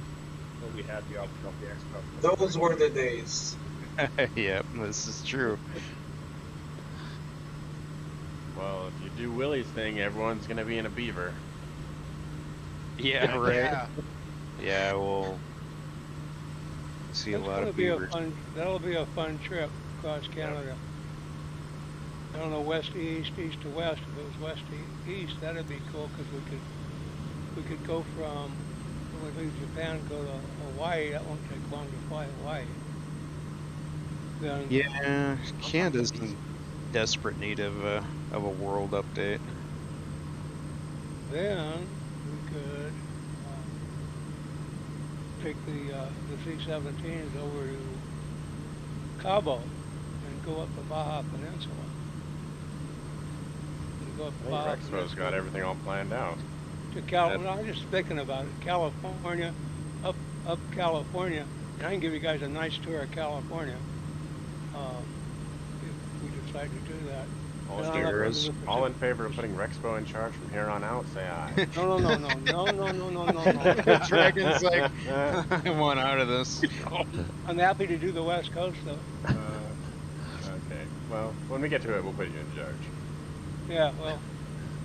So we had the option of the expert. Those were the days. Yep, this is true. Well, if you do Willie's thing, everyone's gonna be in a beaver. Yeah, right. Yeah. Yeah, we'll see a That's lot gonna of be beavers. that'll be a fun trip across Canada. I don't know, west to east, east to west. If it was west to east, that'd be cool because we could go from when we leave Japan, go to Hawaii. That won't take long to fly Hawaii. Then Yeah, Canada's in desperate need of a world update. Then we could take the C-17s over to Cabo and go up the Baja Peninsula. And go up the I Baja think Rexpo's Peninsula got everything all planned out. to California. I'm just thinking about it. California, up California, and I can give you guys a nice tour of California if we decide to do that. All, And in I'll favor, have is- to look at all the- in favor of putting Rexpo in charge from here on out, say aye. No, no, no, no, no, no, no, no, no, no. Dragon's like, I want out of this. I'm happy to do the West Coast though. Okay, well, when we get to it, we'll put you in charge. Yeah, well,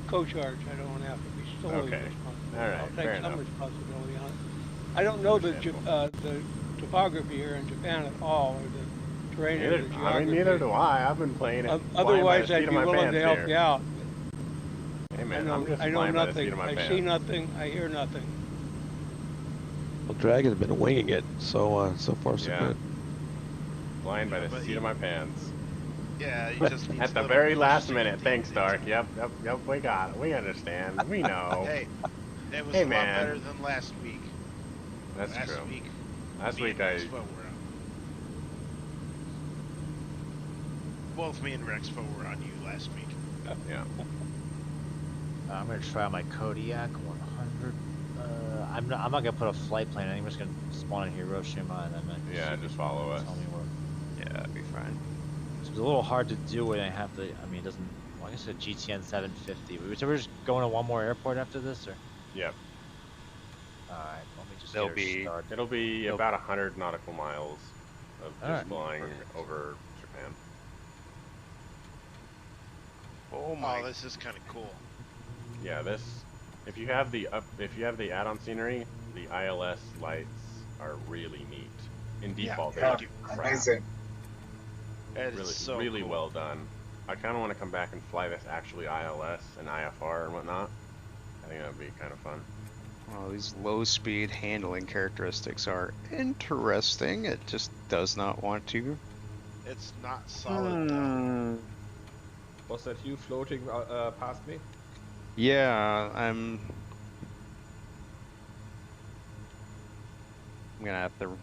co-charge. I don't want to have to be solely Okay. responsible. All right, I'll fair take some enough. responsibility on it. I don't know the Understandable. the topography here in Japan at all, or the terrain or the Neither, geography. I mean, neither do I. I've been playing it. flying by Otherwise, the seat I'd of be my willing pants to help here. you out. Hey I man, know, I'm just I know flying by the seat nothing. of my I pants. see nothing. I hear nothing. Well, Dragon's been winging it, so far so Yeah. good. Flying by Yeah, the but seat you- of my pants. Yeah, he just needs At the little very last pushes to minute. get Thanks, things Stark. done. Yep, we got it. We understand. We know. Hey, it was Hey, a lot man. better than last week. That's last true. Week, Last me week and I... Rexpo were on. Both me and Rexpo were on you last week. Yeah. I'm gonna try my Kodiak 100. I'm not gonna put a flight plan. I'm just gonna spawn in Hiroshima and then Yeah, just follow us. tell me where. Yeah, that'd be fine. So it's a little hard to do it. I have to. I mean, it doesn't. Well, I guess a GTN 750. So we're just going to one more airport after this, or? Yep. All right. Let me just There'll get her be- started. It'll be Nope. about 100 nautical miles of just Alright. flying Perfect. over Japan. Oh my. Oh, this is kind of cool. Yeah, this. If you have the add-on scenery, the ILS lights are really neat. In Yeah, default, they Yeah, look crap. amazing. That is Really, so really cool. well done. I kind of want to come back and fly this actually ILS and IFR and whatnot. I think that would be kind of fun. Well, these low-speed handling characteristics are interesting. It just does not want to. It's not solid though. Hmm. Was that you floating past me? Yeah, I'm gonna have to.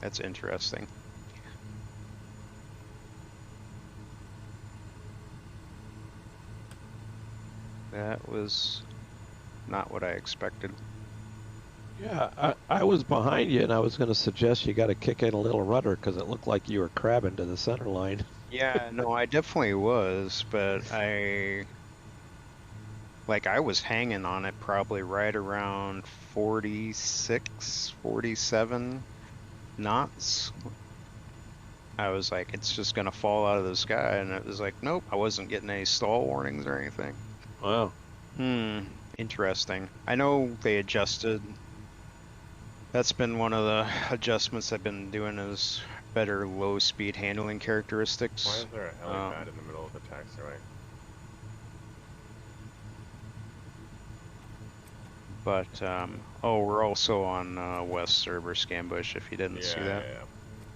That's interesting. That was not what I expected. Yeah, I was behind you, and I was going to suggest you got to kick in a little rudder because it looked like you were crabbing to the center line. Yeah, no, I definitely was, but I was hanging on it probably right around 46, 47 knots. I was like, it's just gonna fall out of the sky, and it was like, nope, I wasn't getting any stall warnings or anything. Wow. Interesting. I know they adjusted. That's been one of the adjustments I've been doing is better low speed handling Why characteristics. is there a helipad in the middle of the taxiway? But oh, we're also on West Server Scambush. If you didn't see that, Yeah.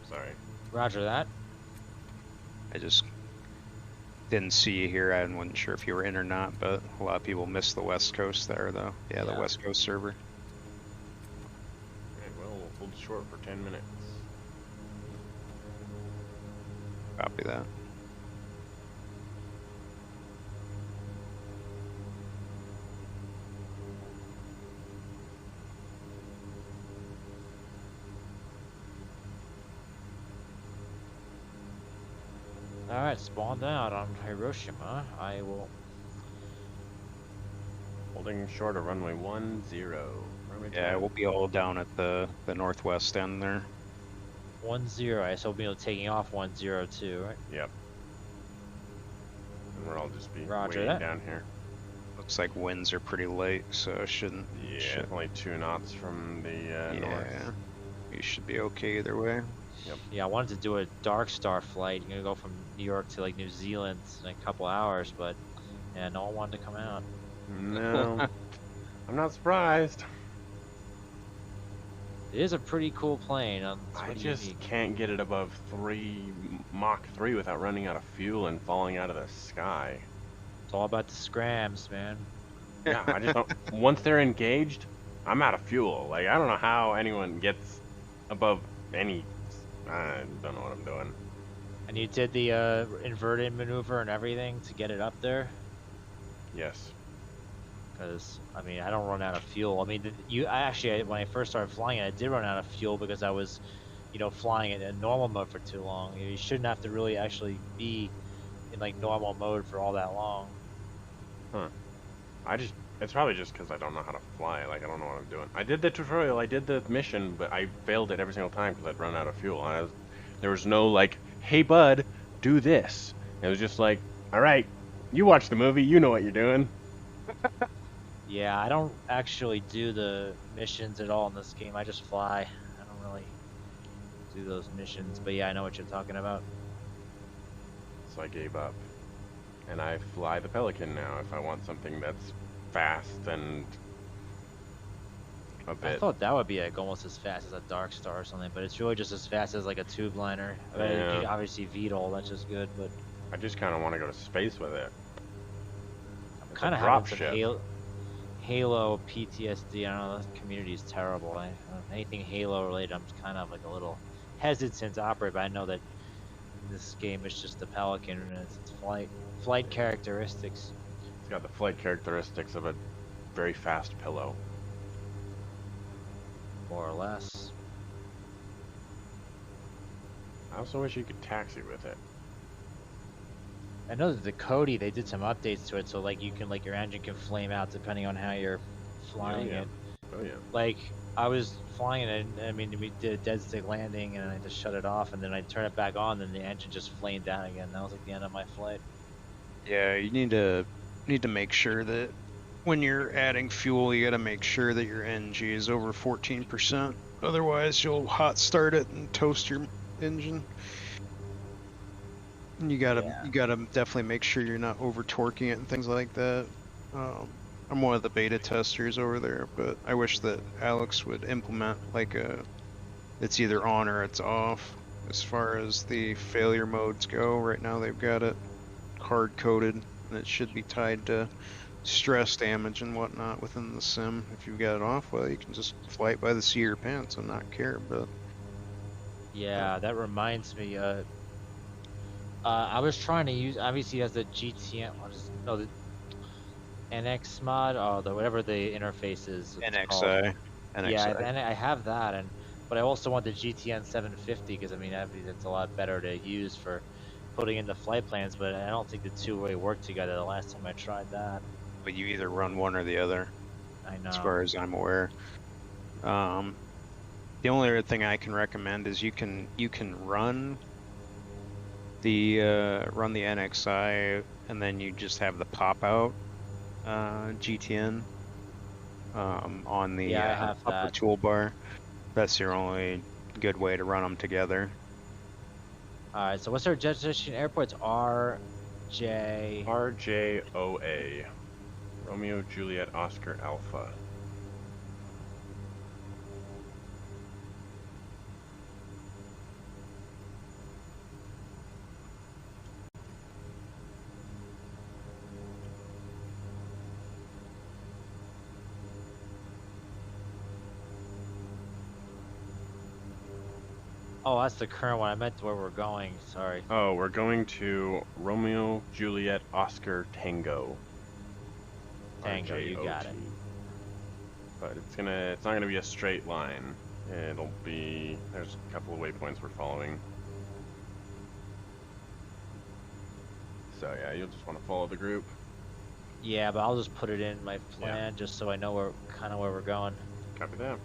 Sorry. Roger that. I just didn't see you here. I wasn't sure if you were in or not, but a lot of people miss the West Coast there, though. Yeah, the Yeah. West Coast server. Okay, well, we'll hold short for 10 minutes. Copy that. All right, spawned out on Hiroshima. I will. Holding short of runway 10. Let me Yeah, try. we'll be all down at the northwest end there. 1-0. I so we'll be taking off 1-0-2, right? Yep. And we'll all just be Roger waiting that. down here. Looks like winds are pretty light, so it shouldn't. Yeah, should, it's only 2 knots from the north. yeah, you should be okay either way. Yeah, I wanted to do a Dark Star flight. You're gonna go from New York to like New Zealand in a couple hours, but yeah, no one wanted to come out. No, I'm not surprised. It is a pretty cool plane. It's I pretty just unique. can't get it above Mach 3 without running out of fuel and falling out of the sky. It's all about the scrams, man. Yeah, I just don't. Once they're engaged, I'm out of fuel. Like, I don't know how anyone gets above any. I don't know what I'm doing. And you did the inverted maneuver and everything to get it up there? Yes. Because I mean, I don't run out of fuel. I mean, when I first started flying it, I did run out of fuel because I was, flying it in normal mode for too long. You shouldn't have to really actually be in like normal mode for all that long. Huh. It's probably just because I don't know how to fly. Like, I don't know what I'm doing. I did the tutorial, I did the mission, but I failed it every single time because I'd run out of fuel. There was no like, hey bud, do this. It was just like, all right, you watch the movie, you know what you're doing. Yeah, I don't actually do the missions at all in this game. I just fly. I don't really do those missions. But yeah, I know what you're talking about. So I gave up. And I fly the Pelican now if I want something that's fast and a I bit. thought that would be like almost as fast as a Dark Star or something, but it's really just as fast as like a tube liner. I mean, Yeah. obviously VTOL, that's just good, but I just kind of want to go to space with it. I'm It's kind a of drop having some ship. Halo PTSD. I don't know, the community is terrible. Anything Halo related, I'm kind of like a little hesitant to operate, but I know that in this game it's just the Pelican and its flight characteristics. It's got the flight characteristics of a very fast pillow. More or less. I also wish you could taxi with it. I know that the Cody, they did some updates to it, so like you can your engine can flame out depending on how you're flying yeah. it. Oh yeah. Like I was flying it, and I mean we did a dead stick landing, and I just shut it off, and then I turn it back on, and the engine just flamed out again. That was like the end of my flight. Yeah, you need to make sure that when you're adding fuel, you got to make sure that your NG is over 14%. Otherwise, you'll hot start it and toast your engine. And you gotta definitely make sure you're not over torquing it and things like that. I'm one of the beta testers over there, but I wish that Alex would implement like it's either on or it's off as far as the failure modes go. Right now they've got it hard coded, and it should be tied to stress damage and whatnot within the sim. If you've got it off, well, you can just fly it by the seat of your pants and not care. But Yeah, that reminds me. I was trying to use, obviously it has the GTN, the NX mod, or whatever the interface is. NXI. Yeah, I have that, but I also want the GTN 750 because I mean it's a lot better to use for putting in the flight plans. But I don't think the two really work together. The last time I tried that. But you either run one or the other. I know. As far as I'm aware. The only other thing I can recommend is you can run the NXI, and then you just have the pop out GTN on the I have upper that. toolbar. That's your only good way to run them together. All right. So what's our destination airports? RJ. RJOA. Romeo Juliet Oscar Alpha. Oh, that's the current one. I meant where we're going. Sorry. Oh, we're going to Romeo Juliet Oscar Tango. Tango, you got it. But it's not gonna be a straight line. There's a couple of waypoints we're following. So yeah, you'll just want to follow the group. Yeah, but I'll just put it in my plan just so I know where we're going. Copy that.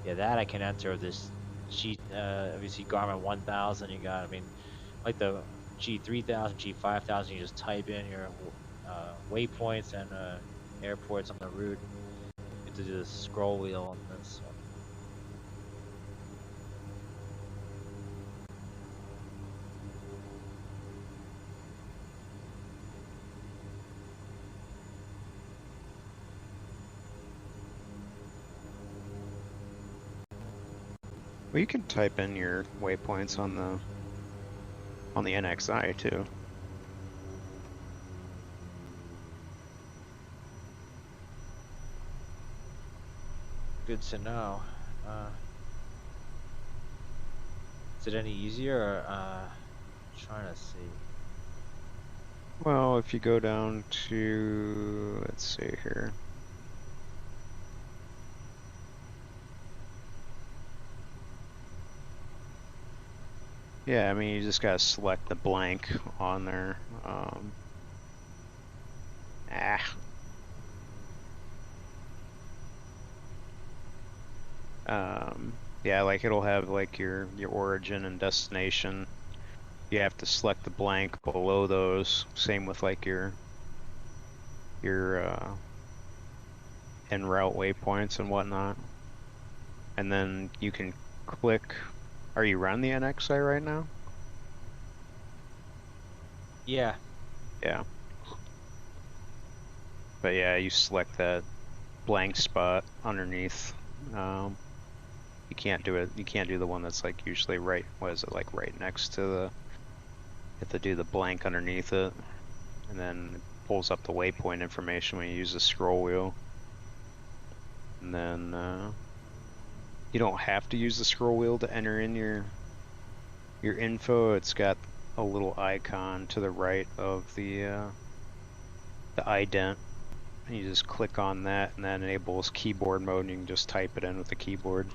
Yeah, that I can enter with this G. Obviously Garmin 1000. You got, I mean, like the G3000, G5000. You just type in your waypoints and airports on the route. You have to do the scroll wheel on this one. Well, you can type in your waypoints on the NXI too. Good to know. Is it any easier? Or, trying to see. Well, if you go down to, let's see here. Yeah, I mean, you just gotta select the blank on there. Yeah, like it'll have like your origin and destination. You have to select the blank below those. Same with like your en route waypoints and whatnot. And then you can click. Are you running the NXI right now? Yeah. Yeah. But yeah, you select that blank spot underneath. You can't do it. You can't do the one that's like usually right. What is it, like right next to the? You have to do the blank underneath it, and then it pulls up the waypoint information when you use the scroll wheel. And then you don't have to use the scroll wheel to enter in your info. It's got a little icon to the right of the ident. And you just click on that, and that enables keyboard mode, and you can just type it in with the keyboard.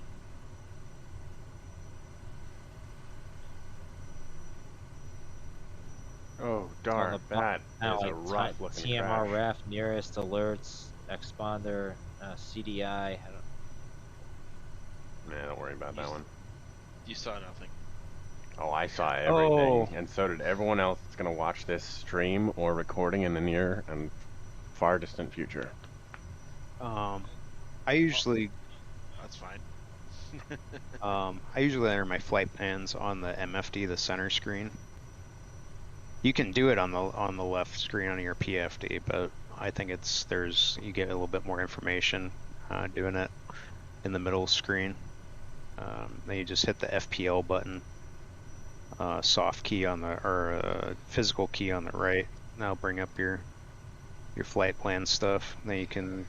Oh darn, that is a rough looking TMR crash. ref, nearest alerts, exponder, CDI. I don't. Nah, don't worry about that one. You saw nothing. Oh, I saw everything, and so did everyone else that's gonna watch this stream or recording in the near and far distant future. I usually That's fine. I usually enter my flight plans on the MFD, the center screen. You can do it on the left screen on your PFD, but I think you get a little bit more information doing it in the middle screen. Then you just hit the FPL button, soft key on or physical key on the right. That'll bring up your flight plan stuff. Then you can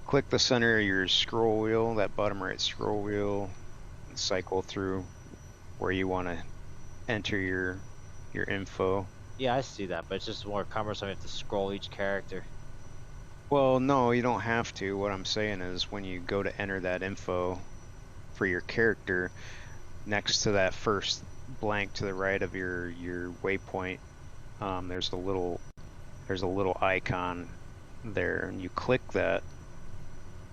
click the center of your scroll wheel, that bottom right scroll wheel, and cycle through where you want to enter your info. Yeah, I see that, but it's just more cumbersome. You have to scroll each character. Well, no, you don't have to. What I'm saying is when you go to enter that info for your character, next to that first blank to the right of your waypoint, there's a little icon there, and you click that,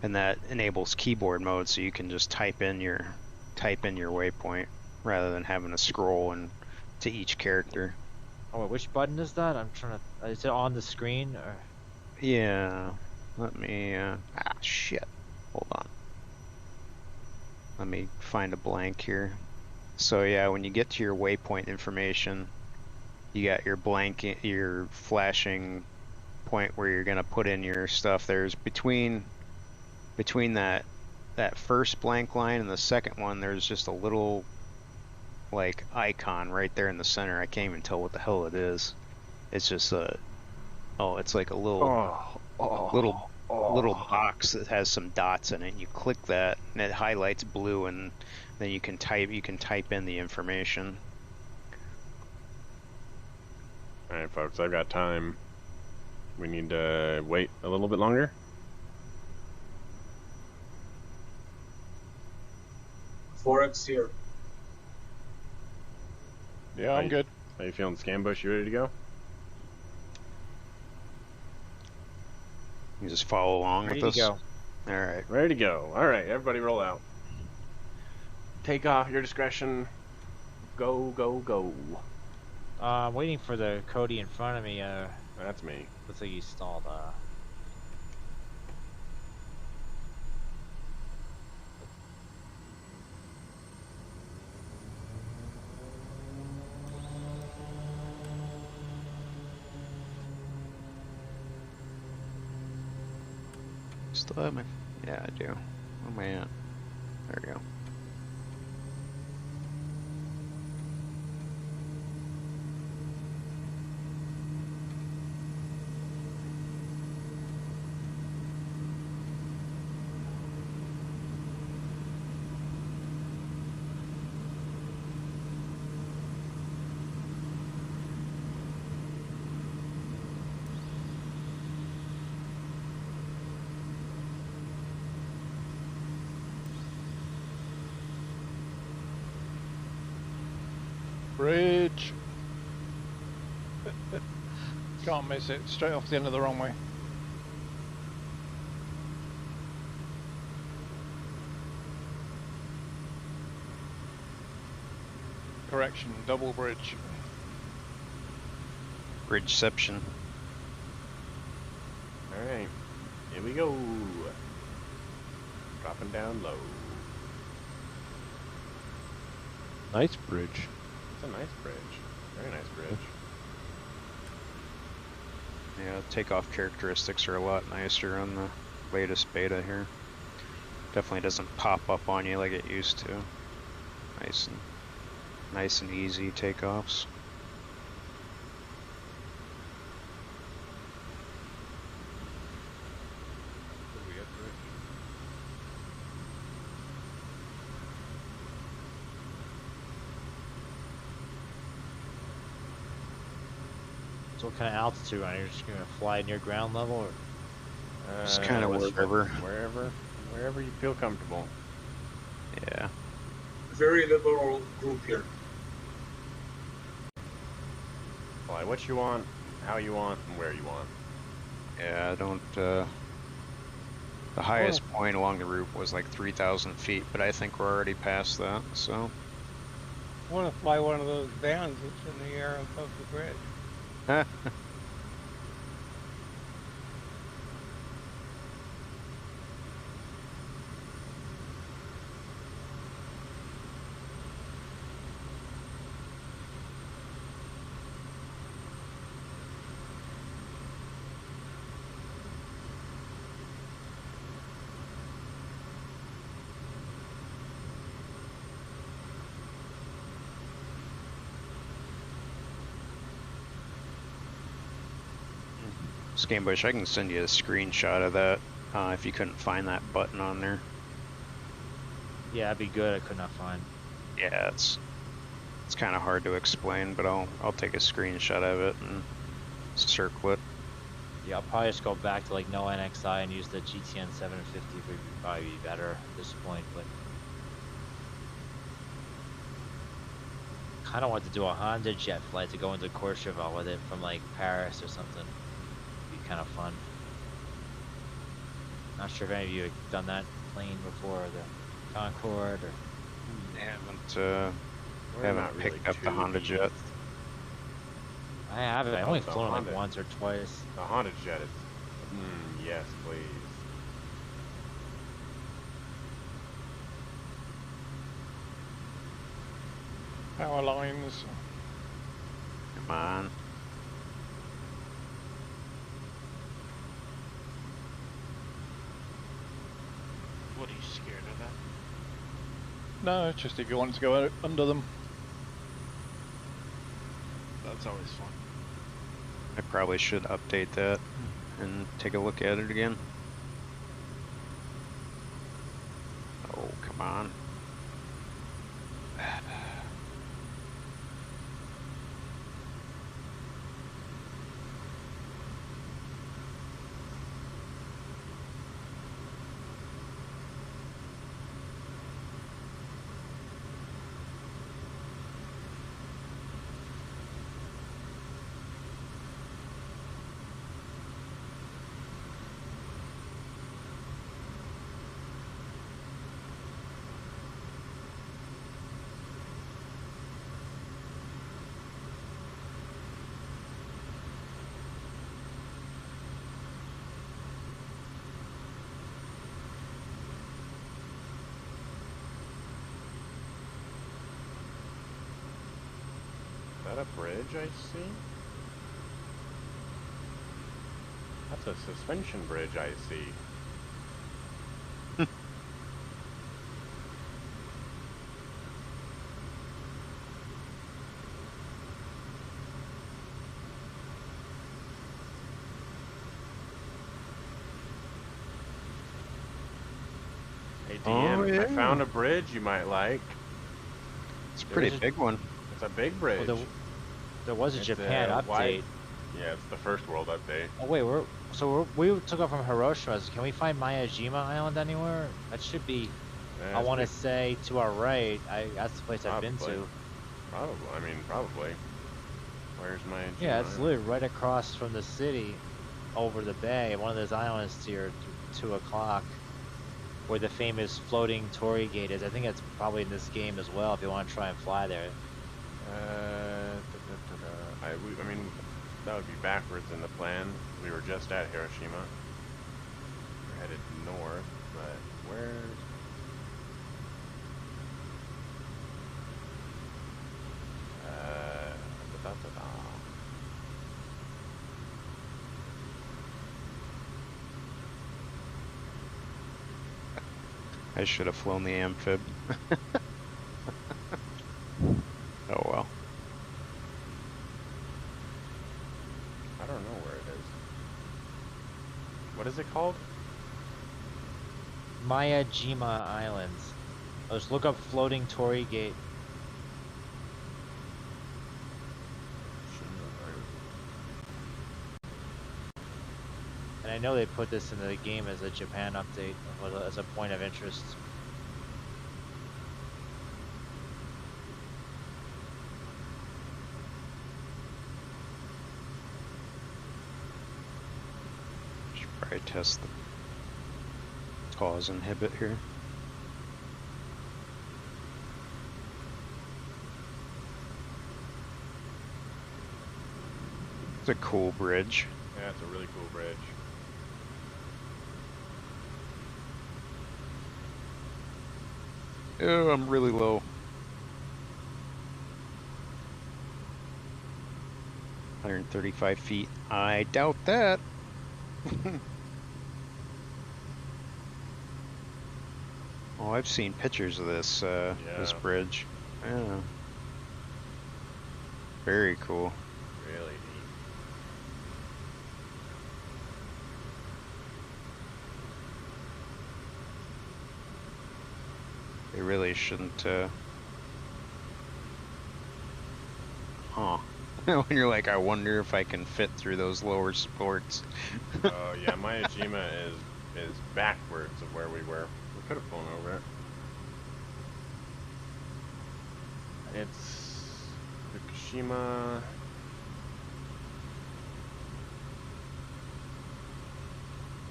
and that enables keyboard mode, so you can just type in your waypoint rather than having to scroll and to each character. Oh, wait, which button is that? I'm trying to. Is it on the screen or? Yeah. Let me. Shit. Hold on. Let me find a blank here. So yeah, when you get to your waypoint information, you got your blank, your flashing point where you're gonna put in your stuff. There's between that first blank line and the second one, there's just a little like icon right there in the center. I can't even tell what the hell it is. It's just it's like a little little box that has some dots in it. You click that, and it highlights blue, and then you can type in the information. All right, folks, I've got time. We need to wait a little bit longer. Forex here. Yeah, I'm good. How you feeling, Scambush? You ready to go? You just follow along Ready with to us. go. All right. Ready to go. All right, everybody roll out. Take off your discretion. Go, go, go. I'm waiting for the Cody in front of me. That's me. Looks like he stalled. Still have my. Yeah, I do. Where am I at? There we go. Bridge. Can't miss it. Straight off the end of the runway. Correction, double bridge. Bridgeception. All right, here we go. Dropping down low. Nice bridge. It's a nice bridge. Very nice bridge. Yeah, takeoff characteristics are a lot nicer on the latest beta here. Definitely doesn't pop up on you like it used to. Nice and easy takeoffs. So what kind of altitude are you? Just gonna fly near ground level, or? Just kind of wherever. Wherever you feel comfortable. Yeah. Very liberal group here. Fly what you want, how you want, and where you want. Yeah, I don't. The highest point along the route was like 3,000 feet, but I think we're already past that. So. I want to fly one of those vans that's in the air above the bridge. Scamebush, I can send you a screenshot of that if you couldn't find that button on there. Yeah, that'd be good. I could not find. Yeah, it's kind of hard to explain, but I'll take a screenshot of it and circle it. Yeah, I'll probably just go back to like no NXI and use the GTN 750 would probably be better at this point, but kind of want to do a Honda jet flight to go into Courchevel with it from like Paris or something. Be kind of fun. Not sure if any of you have done that plane before, or the Concorde, or I haven't picked up the Honda jet. I haven't. I only The flown Honda. like once or twice. The Honda jet is. Yes, please. Power lines. Come on. What, are you scared of that? No, it's just if you want to go under them. That's always fun. I probably should update that and take a look at it again. Oh, come on. that a bridge I see? That's a suspension bridge I see. Hey DM, Oh, yeah. I found a bridge you might like. It's a pretty There's a- big one. It's a big bridge. Well, there was a It's Japan a update. wide- Yeah, it's the first world update. Oh wait, we took off from Hiroshima. Can we find Miyajima Island anywhere? That should be. Yeah, I it's want to pretty- say to our right. That's the place I've been Probably. to. Probably. I mean, probably. Where's my? Yeah, it's literally right across from the city, over the bay. One of those islands to your 2 o'clock, where the famous floating torii gate is. I think it's probably in this game as well. If you want to try and fly there. I mean, that would be backwards in the plan. We were just at Hiroshima. We're headed north, but where's... da-da-da-da. I should have flown the amphib. Oh well. I don't know where it is. What is it called? Miyajima Islands. Let's look up floating torii gate. And I know they put this in the game as a Japan update, as a point of interest. Should probably test the cause inhibit here. It's a cool bridge. Yeah, it's a really cool bridge. Oh, I'm really low. $135 feet. I doubt that. Oh, I've seen pictures of this this Yeah. bridge. Yeah. Very cool. Really neat. They really shouldn't Huh. When you're like, I wonder if I can fit through those lower supports. Oh yeah, Miyajima is backwards of where we were. We could have flown over it. It's Fukushima.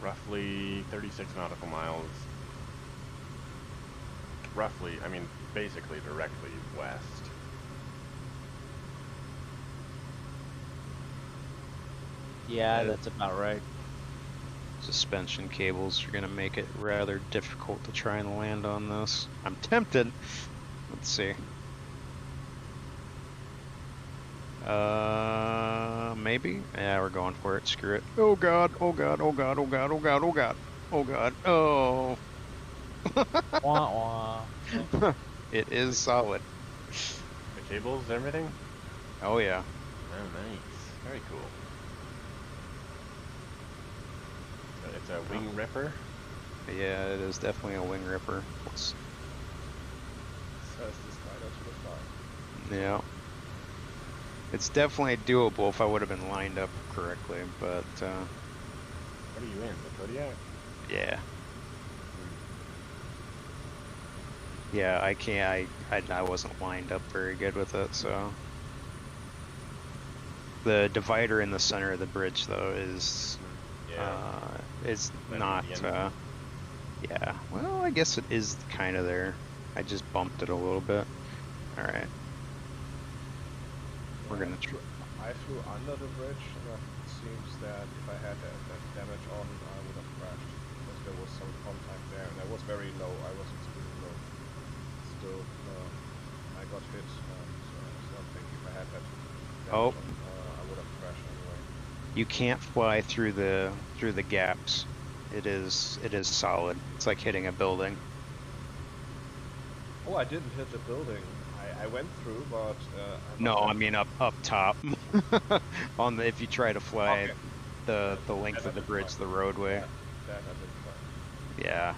Roughly 36 nautical miles. Roughly, I mean, basically directly west. Yeah, that's about right. Suspension cables are gonna make it rather difficult to try and land on this. I'm tempted. Let's see. Maybe? Yeah, we're going for it. Screw it. Oh god, oh god, oh god, oh god, oh god, oh god, oh god, oh. Wah wah. It is solid. The cables, everything? Oh yeah. Oh, nice. Very cool. So it's a wing ripper. Yeah, it is definitely a wing ripper. Says the spider to the fly. Yeah. It's definitely doable if I would have been lined up correctly, but What are you in? The Kodiak? yeah. Yeah, I can't. I wasn't lined up very good with it, so. The divider in the center of the bridge, though, is is That not. median. Yeah. Well, I guess it is kind of there. I just bumped it a little bit. All right. We're gonna. I flew under the bridge, and it seems that if I had that damage on, I would have crashed because there was some contact there, and I was very low. I was extremely low. Still, I got hit, so I think if I had that Oh. I would have crashed anyway. You can't fly through the gaps. It is solid. It's like hitting a building. Oh, I didn't hit the building. I went through, but No, I mean up top. On the if you try to fly Okay. the length of the bridge, the roadway. That I didn't try. Yeah.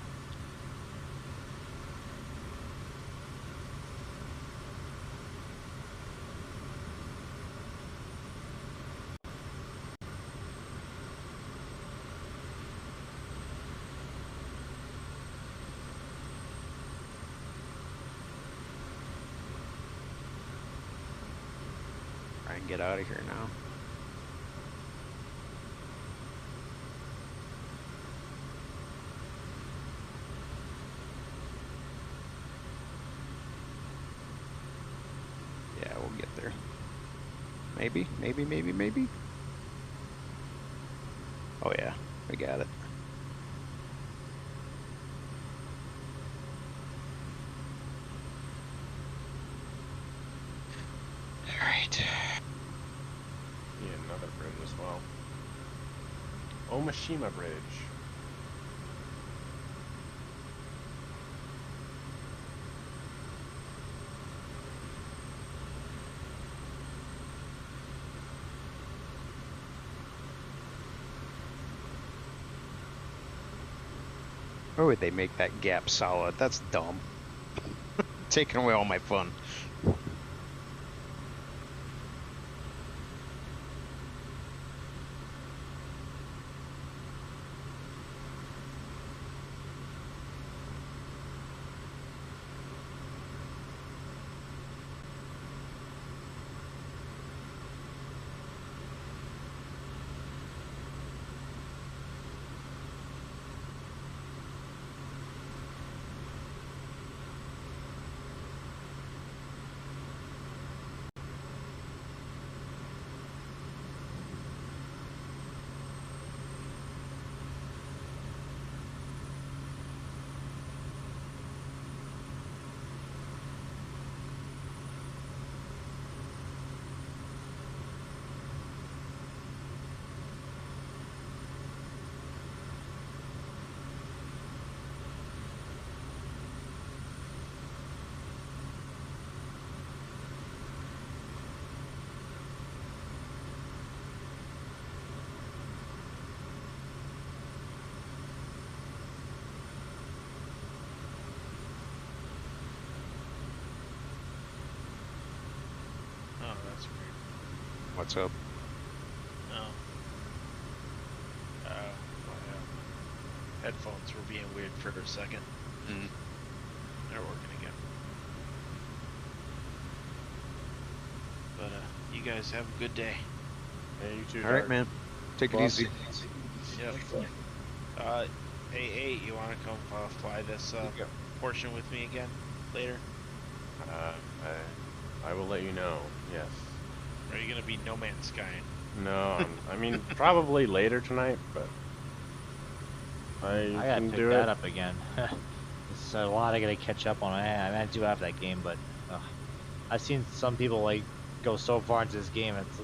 Try and get out of here now. Yeah, we'll get there. Maybe. Oh yeah, we got it. All right. Yeah, another bridge as well. Hiroshima Bridge. Why would they make that gap solid? That's dumb. Taking away all my fun. Oh, that's weird. What's up? Oh. My headphones were being weird for a second. Mm. They're working again. But you guys have a good day. Hey, you too. All right, man. Take it easy. Yep. Hey, you want to come fly this portion with me again later? I will let you know. Yes. Or are you gonna be No Man's Sky? No, I mean probably later tonight, but I gotta can pick do that it. up again. There's a lot I gotta catch up on. I do have that game, but I've seen some people like go so far into this game. It's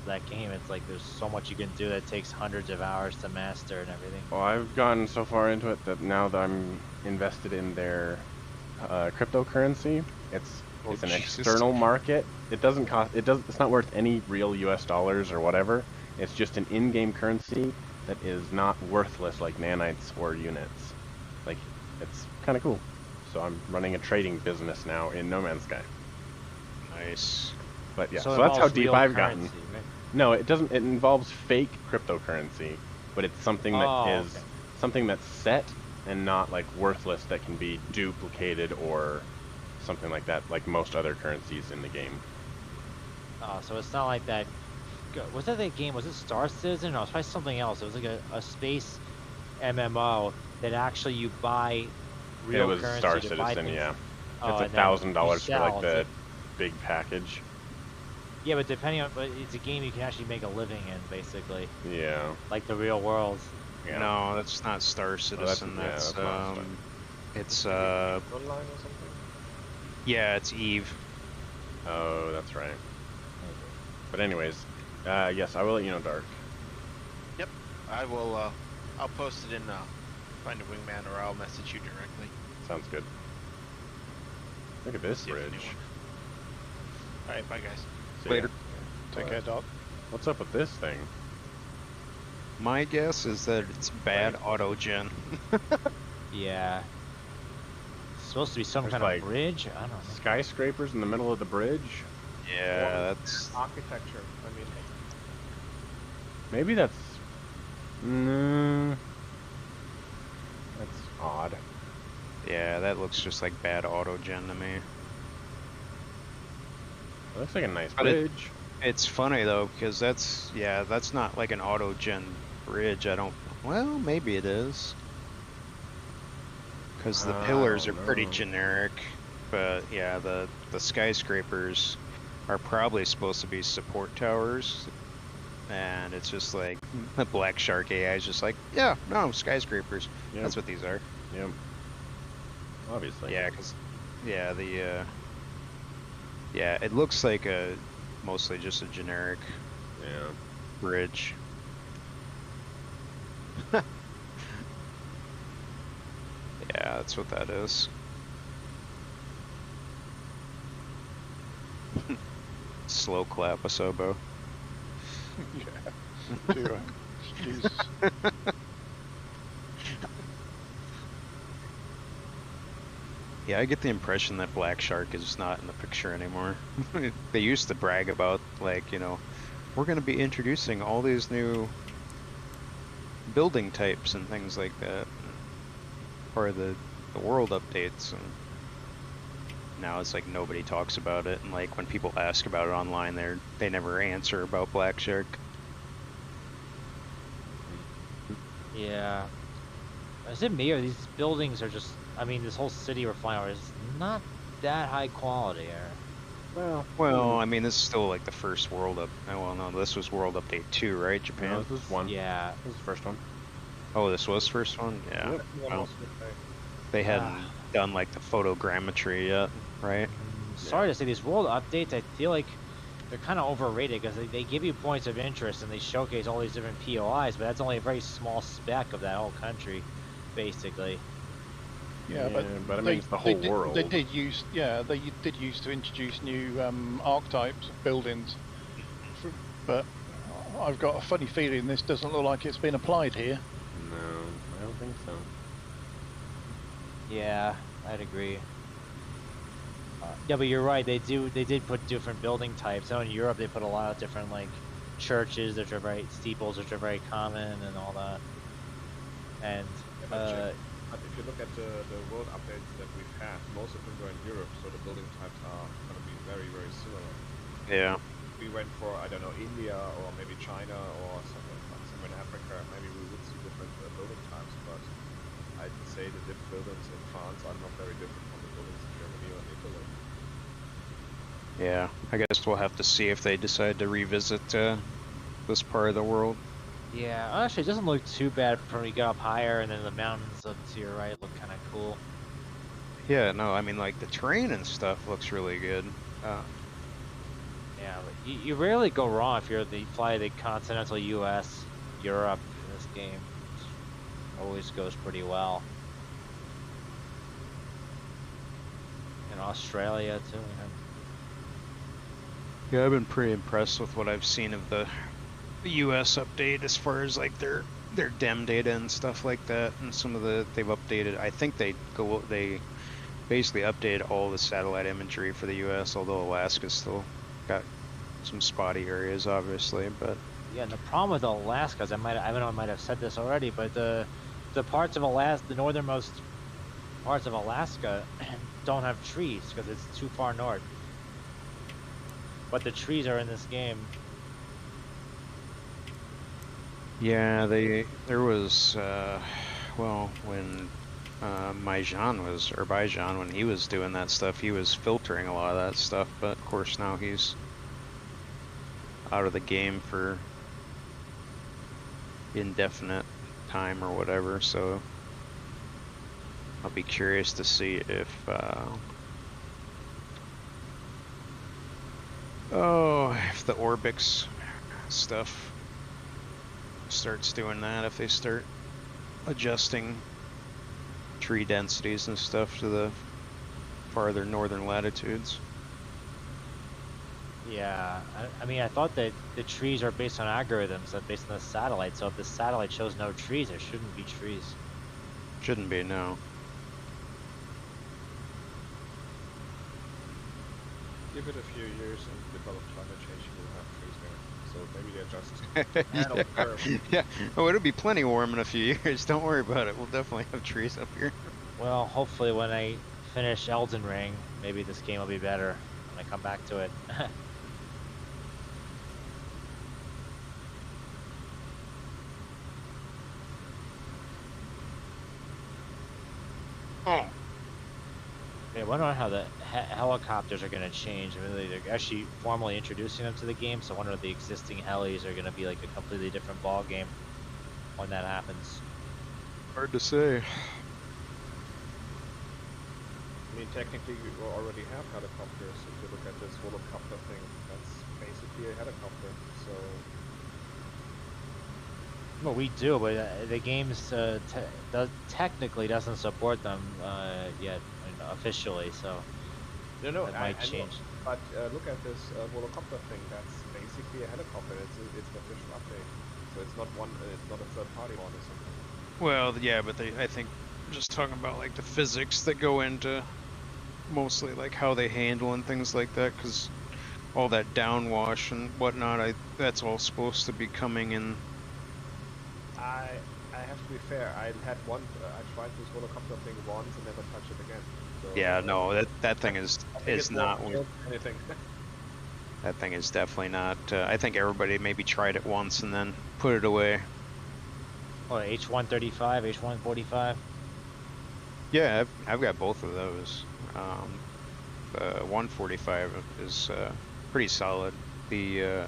like there's so much you can do that takes hundreds of hours to master and everything. Well, I've gotten so far into it that now that I'm invested in their cryptocurrency, it's an Jesus. external market. It doesn't cost. It's not worth any real U.S. dollars or whatever. It's just an in-game currency that is not worthless like nanites or units. Like, it's kind of cool. So I'm running a trading business now in No Man's Sky. Nice. But yeah, So so it that's how involves deep real I've gotten. currency, right? No, it doesn't. It involves fake cryptocurrency, but it's something that is okay. something that's set and not like worthless that can be duplicated or something like that, like most other currencies in the game. Oh, so it's not like that. Was that game? Was it Star Citizen? No, it was probably something else. It was like a space MMO that actually you buy real It was currency Star to buy Citizen, things. yeah. Oh, It's and then $1,000 for sell. like the big package. Yeah, but but it's a game you can actually make a living in, basically, Yeah. like the real world. Yeah. No, that's not Star Citizen. yeah, that's that's not Star. it's Online or something? yeah, it's Eve. Oh, that's right. But anyways, Yes, I will let you know, Dark. Yep. I will. I'll post it in Find a Wingman, or I'll message you directly. Sounds good. Look at this See if the new bridge. one. All right, bye guys. See Later. ya. Take care, Doc. What's up with this thing? My guess is that it's bad auto-gen. Yeah. It's supposed to be some There's kind like of bridge? I don't know. Skyscrapers in the middle of the bridge? Yeah, that's... Architecture. I mean, Maybe that's... No. That's odd. Yeah, that looks just like bad auto-gen to me. It looks like a nice But it- bridge. It's funny though, because that's not like an auto-gen bridge. I don't... Well, maybe it is. Because the I pillars are don't pretty know. generic, but yeah, the skyscrapers are probably supposed to be support towers, and it's just like the Black Shark AI is just like, yeah, no, skyscrapers. Yep. That's what these are. Yep. Obviously. Yeah, because yeah, yeah, it looks like a mostly just a generic Yeah. bridge. Yeah, that's what that is. Slow clap, Asobo. Yeah. Dear, Jesus. Yeah, I get the impression that Black Shark is not in the picture anymore. They used to brag about, like, you know, we're going to be introducing all these new building types and things like that, or the world updates, and now it's like nobody talks about it, and like when people ask about it online, they never answer about Black Shark. Yeah. Is it me or these buildings are just? I mean, this whole city we're flying over is not that high quality. Or Well, I mean, this is still like the first world up. Oh, well, no, this was World Update 2, right, Japan? No, this is one. yeah. This is the first one. Oh, this was first one? Yeah. Yep. Well, they hadn't done like the photogrammetry yet, right? Sorry to say, these world updates, I feel like they're kind of overrated because they give you points of interest and they showcase all these different POIs, but that's only a very small speck of that whole country, basically. Yeah, but I mean, it's the whole world. They did use to introduce new archetypes of buildings, but I've got a funny feeling this doesn't look like it's been applied here. No, I don't think so. Yeah, I'd agree. Yeah, but you're right. They did put different building types. Now in Europe, they put a lot of different like churches, which are very steeples, which are very common, and all that. And but if you look at the world updates that we've had, most of them were in Europe, so the building types are going to be very, very similar. Yeah. We went for, I don't know, India or maybe China or somewhere in Africa, maybe we would see different building types, but I'd say the buildings in France are not very different from the buildings in Germany or in Italy. Yeah, I guess we'll have to see if they decide to revisit this part of the world. yeah, actually, it doesn't look too bad when we get up higher, and then the mountains up to your right look kind of cool. Yeah, no, I mean, like, the terrain and stuff looks really good. Yeah, but you rarely go wrong if you're fly the continental U.S., Europe in this game. It always goes pretty well. And Australia too. Yeah, I've been pretty impressed with what I've seen of the US update as far as, like, their DEM data and stuff like that, and some of they've updated. I think they basically updated all the satellite imagery for the US, although Alaska's still got some spotty areas, obviously, but Yeah, and the problem with Alaska is I don't know, I might have said this already, but the parts of Alaska, the northernmost parts of Alaska, don't have trees because it's too far north. But the trees are in this game. yeah, there was well, when Bijan, when he was doing that stuff, he was filtering a lot of that stuff, but of course now he's out of the game for indefinite time or whatever, so I'll be curious to see if if the Orbix stuff starts doing that, if they start adjusting tree densities and stuff to the farther northern latitudes. Yeah, I mean, I thought that the trees are based on algorithms, based on the satellite. So if the satellite shows no trees, there shouldn't be trees. Shouldn't be, no. Give it a few years and develop climate change, you will have trees there. So maybe they're just ahead of the curve. Yeah. Oh, it'll be plenty warm in a few years. Don't worry about it. We'll definitely have trees up here. Well, hopefully when I finish Elden Ring, maybe this game will be better when I come back to it. Oh. I wonder how the helicopters are going to change. I mean, they're actually formally introducing them to the game, so I wonder if the existing helis are going to be like a completely different ball game when that happens. Hard to say. I mean, technically, we already have helicopters. If you look at this volocopter thing, that's basically a helicopter. So. Well, we do, but the game's technically doesn't support them yet, officially. So No, that might I know. change. But look at this volocopter thing. That's basically a helicopter. It's an official update. So it's not one. It's not a third-party one or something. Well, yeah, but I think just talking about like the physics that go into mostly like how they handle and things like that, because all that downwash and whatnot, that's all supposed to be coming in. I have to be fair. I had one. I tried this volocopter thing once and never touched it again. So, Yeah, no, that thing is not. Anything. That thing is definitely not. I think everybody maybe tried it once and then put it away. Or H135, H145. Yeah, I've got both of those. 145 is pretty solid. The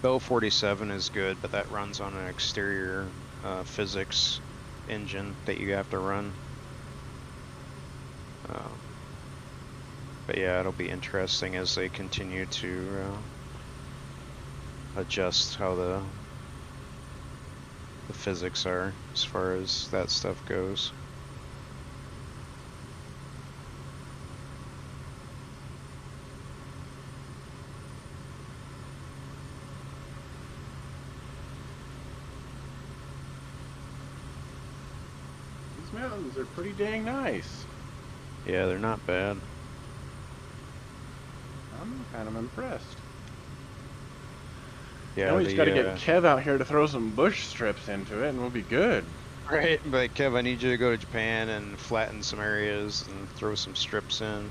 Bell 47 is good, but that runs on an exterior physics engine that you have to run. But yeah, it'll be interesting as they continue to adjust how the physics are as far as that stuff goes. These mountains are pretty dang nice. Yeah, they're not bad. I'm kind of impressed. Yeah, Now we just got to get Kev out here to throw some bush strips into it, and we'll be good. Right, but Kev, I need you to go to Japan and flatten some areas and throw some strips in.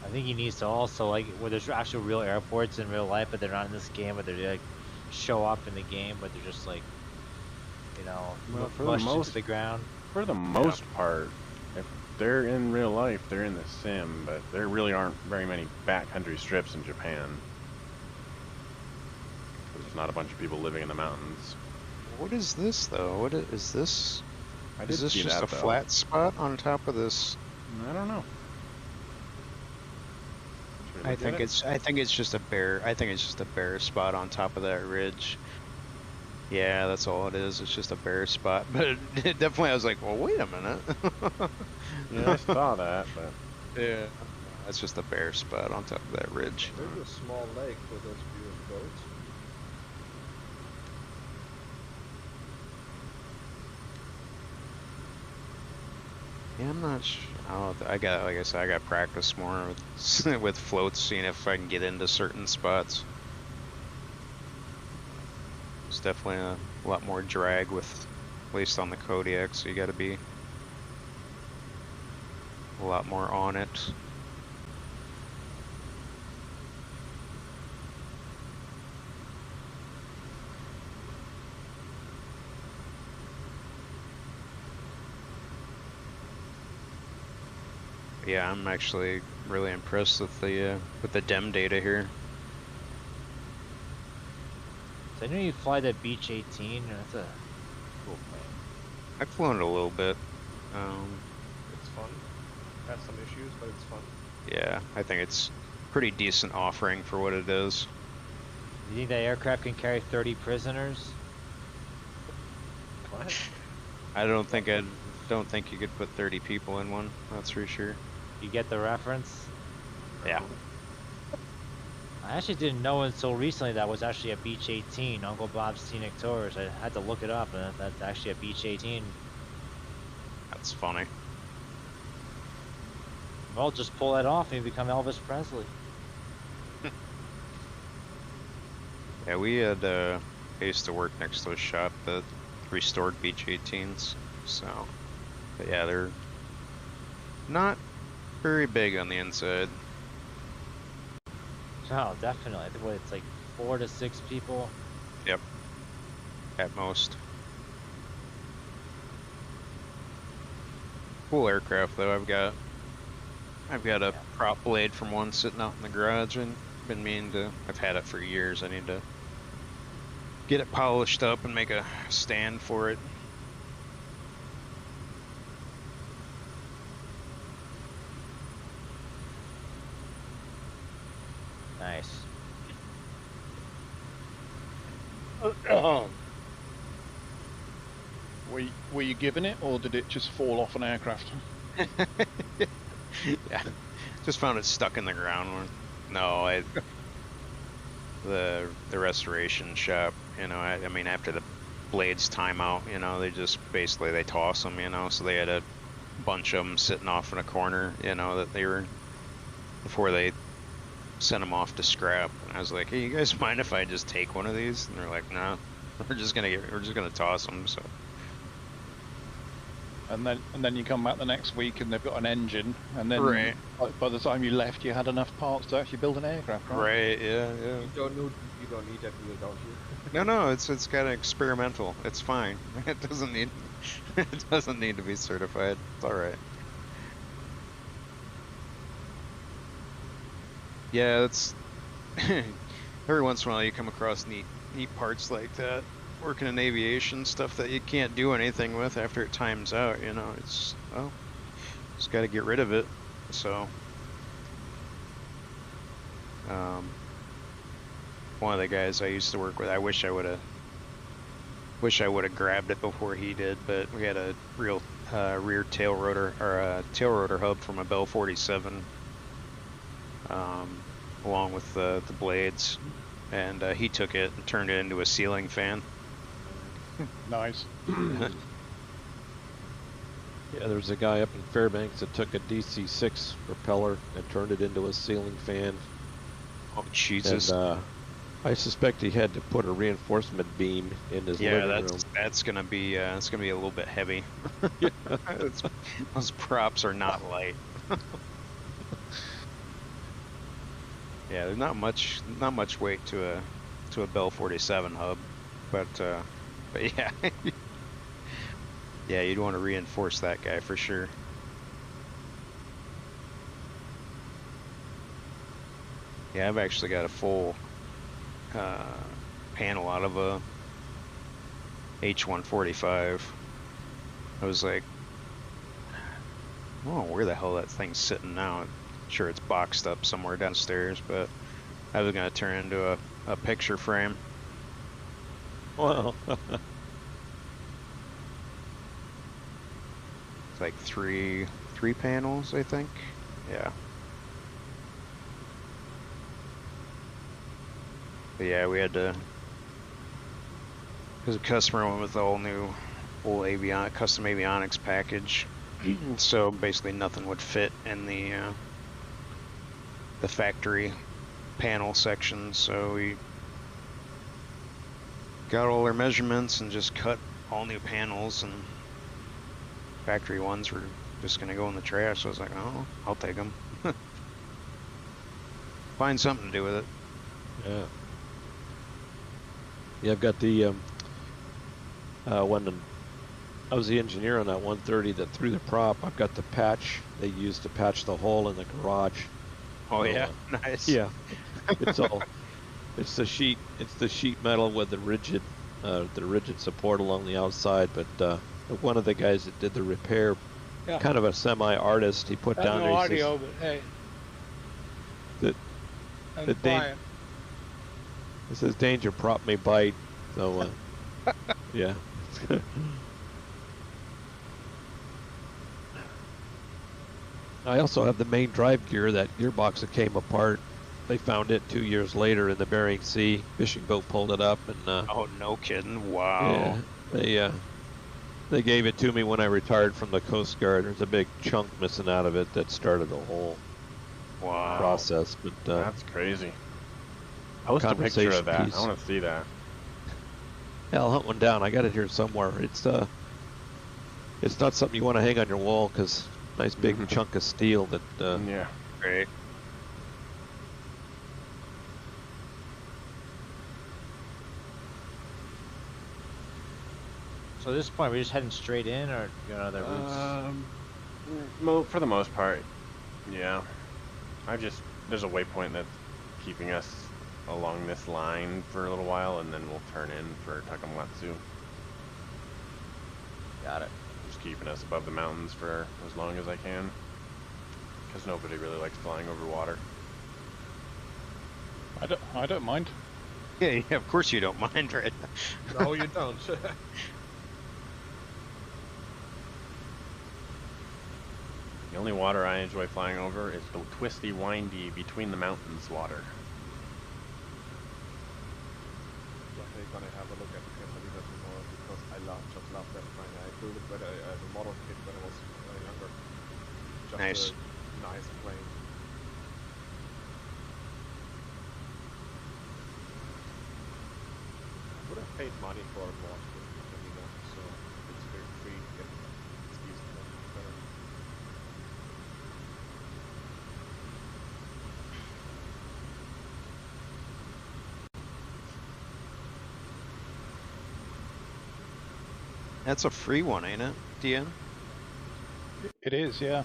I think he needs to also, like, where there's actual real airports in real life, but they're not in this game, but they're like show up in the game, but they're just like, you know, Well, for mushed the most into the ground. For the most part, if they're in real life, they're in the sim, but there really aren't very many backcountry strips in Japan. There's not a bunch of people living in the mountains. What is this though? What is this? I Is did this see just that, a though. flat spot on top of this? I don't know. Should we I look at think it? it's just a bare. I think it's just a bare spot on top of that ridge. Yeah, that's all it is. It's just a bare spot. But it definitely, I was like, well, wait a minute. Yeah, I saw that, but Yeah, that's just a bare spot on top of that ridge. There's a small lake with those beautiful boats. Yeah, I'm not sure. I got, like I said, I got practice more with, with floats, seeing if I can get into certain spots. It's definitely a lot more drag with, at least on the Kodiak, so you got to be a lot more on it. Yeah, I'm actually really impressed with the DEM data here. So I know you fly that Beach 18, and that's a cool plane. I've flown it a little bit. It's fun. Has some issues, but it's fun. Yeah, I think it's pretty decent offering for what it is. You think that aircraft can carry 30 prisoners? What? I don't think you could put 30 people in one. That's for sure. You get the reference? Yeah. I actually didn't know until recently that was actually a Beach 18, Uncle Bob's Scenic Tours. I had to look it up, and that's actually a Beach 18. That's funny. Well, just pull that off and you become Elvis Presley. Yeah, we had I used to work next to a shop that restored Beach 18s. So, but yeah, they're not very big on the inside. Oh, definitely. I think what it's like 4 to 6 people. Yep. At most. Cool aircraft though. I've got a prop blade from one sitting out in the garage and been meaning to. I've had it for years. I need to get it polished up and make a stand for it. Nice. Were you given it, or did it just fall off an aircraft? Yeah, just found it stuck in the ground. No, the restoration shop. You know, I mean, after the blades time out, you know, they just basically they toss them. You know, so they had a bunch of them sitting off in a corner. You know, that they were before they sent them off to scrap. And I was like, hey, you guys mind if I just take one of these? And they're like, no, we're just gonna toss them. So. And then you come back the next week and they've got an engine, and then Right. by the time you left, you had enough parts to actually build an aircraft. Right? Right. Yeah. You don't need that wheel, don't you? No, it's kind of experimental. It's fine. It doesn't need to be certified. It's all right. Yeah, that's every once in a while you come across neat parts like that. Working in aviation, stuff that you can't do anything with after it times out. You know, it's just got to get rid of it. So, one of the guys I used to work with, I wish I would have grabbed it before he did, but we had a real rear tail rotor or a tail rotor hub from a Bell 47, along with the blades, and he took it and turned it into a ceiling fan. Nice. Yeah, there was a guy up in Fairbanks that took a DC-6 propeller and turned it into a ceiling fan. Oh Jesus! And I suspect he had to put a reinforcement beam in his living room. That's gonna be it's gonna be a little bit heavy. Those props are not light. Yeah, there's not much weight to a Bell 47 hub, but yeah, yeah, you'd want to reinforce that guy for sure. Yeah, I've actually got a full panel out of a H-145. I was like, oh, where the hell that thing's sitting now? I'm sure it's boxed up somewhere downstairs, but I was gonna turn it into a picture frame. Wow. It's like three panels, I think. Yeah. But yeah, we had to, because a customer went with the all new full custom avionics package. So basically nothing would fit in the factory panel section. So we got all our measurements and just cut all new panels, and factory ones were just gonna go in the trash. So I was like, oh, I'll take them. Find something to do with it. Yeah. Yeah, I've got the when I was the engineer on that 130 that threw the prop. I've got the patch they used to patch the hole in the garage. Oh So, yeah, nice. Yeah, it's all it's the sheet metal with the rigid support along the outside. But one of the guys that did the repair, Yeah. kind of a semi-artist, he put Got down no there. He audio, says, but hey, and The quiet. It says danger, prop may bite. So, yeah. I also have the main drive gear, that gearbox that came apart. They found it 2 years later in the Bering Sea. Fishing boat pulled it up, and Oh, no kidding! Wow. yeah, they gave it to me when I retired from the Coast Guard. There's a big chunk missing out of it that started the whole Wow. process. But That's crazy. Post a picture of that. I want to see that. Yeah, I'll hunt one down. I got it here somewhere. It's not something you want to hang on your wall, because nice big chunk of steel that. Yeah. Right. So at this point, we're just heading straight in, or you got other routes? For the most part, yeah. There's a waypoint that's keeping us along this line for a little while, and then we'll turn in for Takamatsu. Got it. Just keeping us above the mountains for as long as I can, because nobody really likes flying over water. I don't mind. Yeah, of course you don't mind, right? No, you don't. The only water I enjoy flying over is the twisty, windy, between the mountains water. Definitely gonna have a look at Catalina tomorrow because I just love that plane. I flew it when as a model kit when I was younger. Just Nice. a nice plane. I would have paid money for a mod with Catalina, so it's very free and it's easy to better. That's a free one, ain't it, DN? It is, yeah.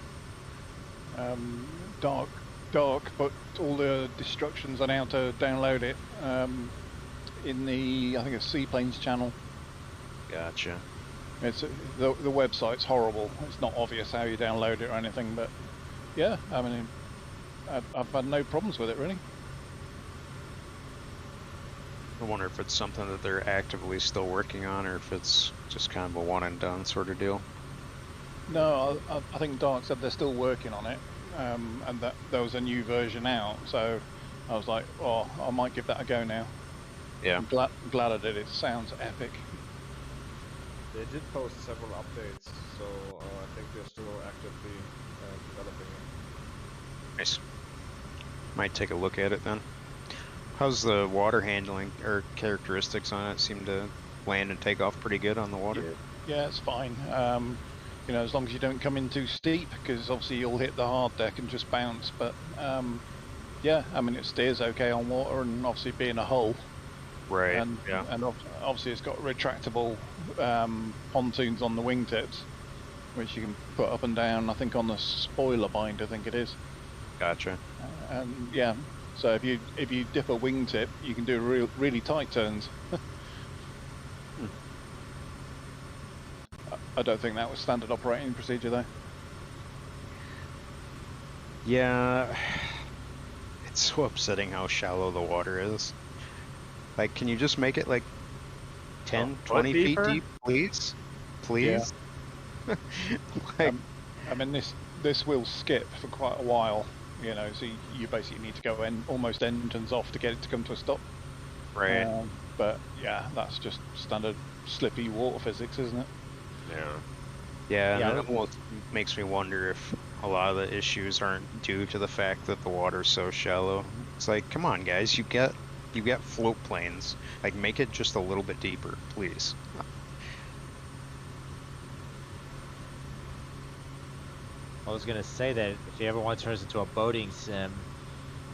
Dark, but all the instructions on how to download it in the, I think it's Seaplanes channel. Gotcha. It's the website's horrible. It's not obvious how you download it or anything, but yeah, I mean, I've had no problems with it really. I wonder if it's something that they're actively still working on, or if it's just kind of a one and done sort of deal. No, I think Dark said they're still working on it, and that there was a new version out. So I was like, oh, I might give that a go now. Yeah. I'm glad I did. It sounds epic. They did post several updates, so I think they're still actively developing it. Nice. Might take a look at it then. How's the water handling or characteristics on it? Seem to land and take off pretty good on the water? Yeah, it's fine. You know, as long as you don't come in too steep, because obviously you'll hit the hard deck and just bounce. But yeah, I mean, it steers okay on water, and obviously being a hull. Right. And, yeah. and obviously it's got retractable pontoons on the wingtips, which you can put up and down. I think on the spoiler bind, I think it is. Gotcha. And yeah, so if you dip a wingtip, you can do really tight turns. I don't think that was standard operating procedure though. Yeah. It's so upsetting how shallow the water is. Like, can you just make it like 10, 20 feet deeper? deep, please? Please? Yeah. Like, I mean, this will skip for quite a while, you know, so you basically need to go almost engines off to get it to come to a stop. right. But yeah, that's just standard slippy water physics, isn't it? Yeah. Yeah, Yeah, and it almost makes me wonder if a lot of the issues aren't due to the fact that the water's so shallow. It's like, come on, guys, you got float planes. Like, make it just a little bit deeper, please. I was gonna say that if you ever want to turn this into a boating sim,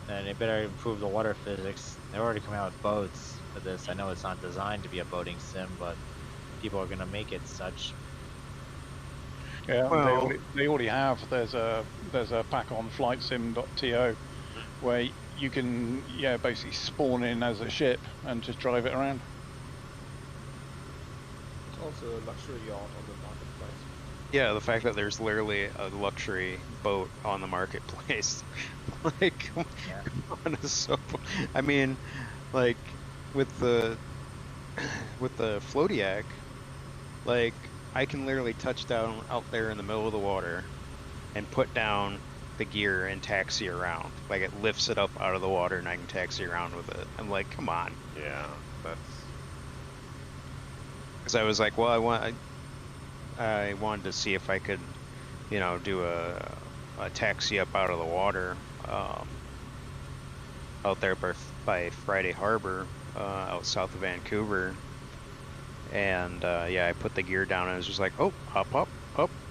then they better improve the water physics. They're already coming out with boats for this. I know it's not designed to be a boating sim, but people are gonna make it such. Yeah, Well, they already have. There's a pack on flightsim.to where you can basically spawn in as a ship and just drive it around. It's also a luxury yacht on the marketplace. Yeah, the fact that there's literally a luxury boat on the marketplace, like, Yeah. on a I mean, like, with the floatiac, like, I can literally touch down out there in the middle of the water and put down the gear and taxi around. Like, it lifts it up out of the water and I can taxi around with it. I'm like, come on. Yeah, that's Because I was like, well, I wanted to see if I could, you know, do a taxi up out of the water, out there by Friday Harbor, out south of Vancouver. And yeah, I put the gear down and it was just like, oh, up,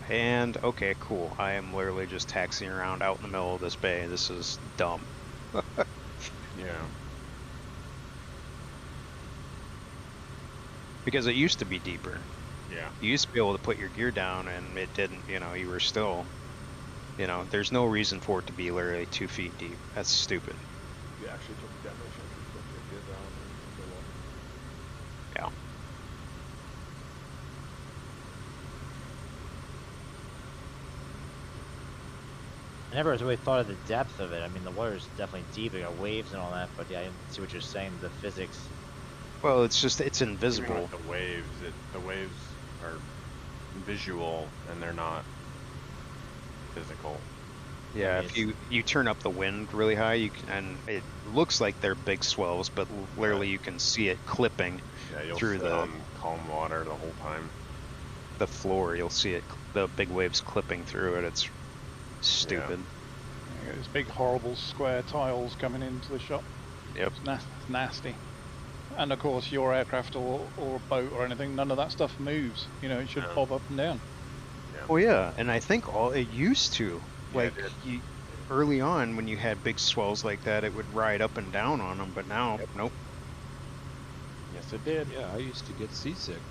and okay, cool. I am literally just taxiing around out in the middle of this bay. This is dumb. yeah. Because it used to be deeper. Yeah. You used to be able to put your gear down and it didn't, you know, you were still, you know, there's no reason for it to be literally 2 feet deep. That's stupid. You actually took damage if you put your gear down in the water. Yeah. I never really thought of the depth of it. I mean, the water's definitely deep. It got waves and all that, but yeah, I didn't see what you're saying. The physics. Well, it's just, it's Even invisible. with the waves are visual and they're not physical. Yeah, Yes. if you turn up the wind really high, you can, and it looks like they're big swells, but literally you can see it clipping Yeah, you'll through sit on calm water the whole time. the floor. You'll see it, the big waves clipping through it. It's stupid. You got these big, horrible square tiles coming into the shop. Yep. It's nasty. And of course, your aircraft or a boat or anything, none of that stuff moves. You know, it should No. bob up and down. Oh yeah, and I think all it used to, Yeah, like, it did. early on when you had big swells like that, it would ride up and down on them. But now, nope. Yes, it did. Yeah, I used to get seasick.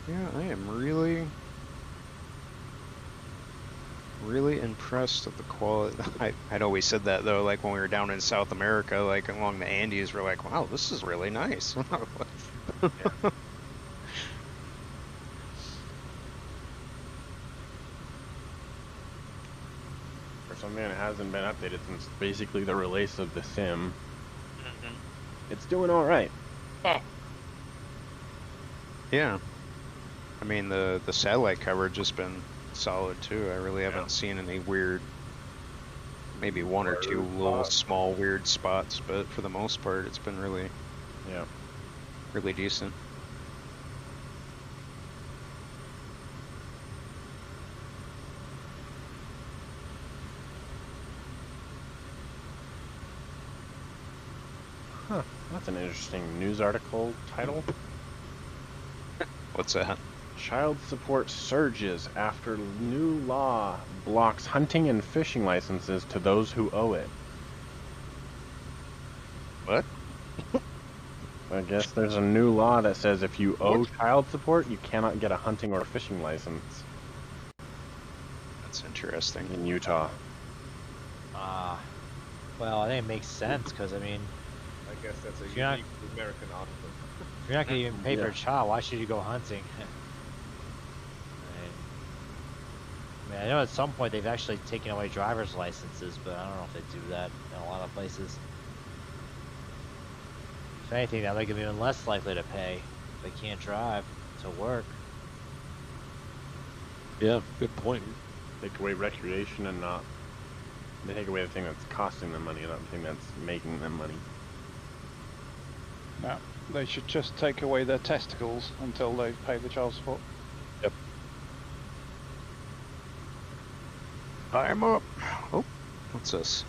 Yeah, I am really impressed with the quality. I'd always said that though, like when we were down in South America, like along the Andes, we're like, wow, this is really nice. For something that hasn't been updated since basically the release of the sim, it's doing all right. Yeah. I mean, the satellite coverage has been solid too. I really haven't seen any weird, maybe one or two little small weird spots, but for the most part, it's been really, Yeah. really decent. Huh. That's an interesting news article title. What's that? Child support surges after new law blocks hunting and fishing licenses to those who owe it. What? I guess there's a new law that says if you owe child support, you cannot get a hunting or fishing license That's interesting. in Utah. Well, I think it makes sense because I mean, I guess that's a If you're not- unique American article. if you're not gonna even pay for Yeah. a child, why should you go hunting? I mean, I know at some point they've actually taken away driver's licenses, but I don't know if they do that in a lot of places. If anything, that make them even less likely to pay if they can't drive to work. Yeah, good point. Take away recreation and not. They take away the thing that's costing them money, not the thing that's making them money. No, they should just take away their testicles until they pay the child support. I'm up. Oh, what's this?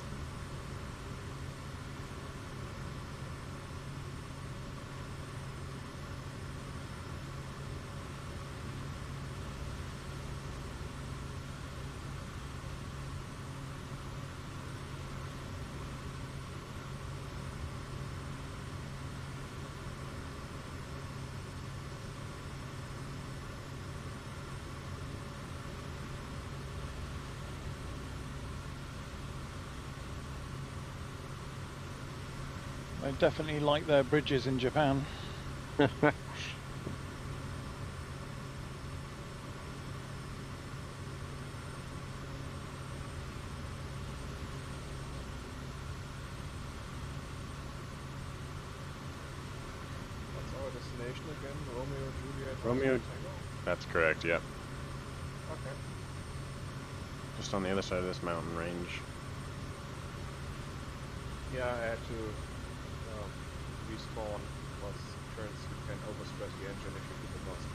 They definitely like their bridges in Japan. What's our destination again? Romeo, Juliet, Romeo- Tango? That's correct, yep. Okay. Just on the other side of this mountain range. Yeah, I had to respawn once turns you can overstress the engine if you keep it lost.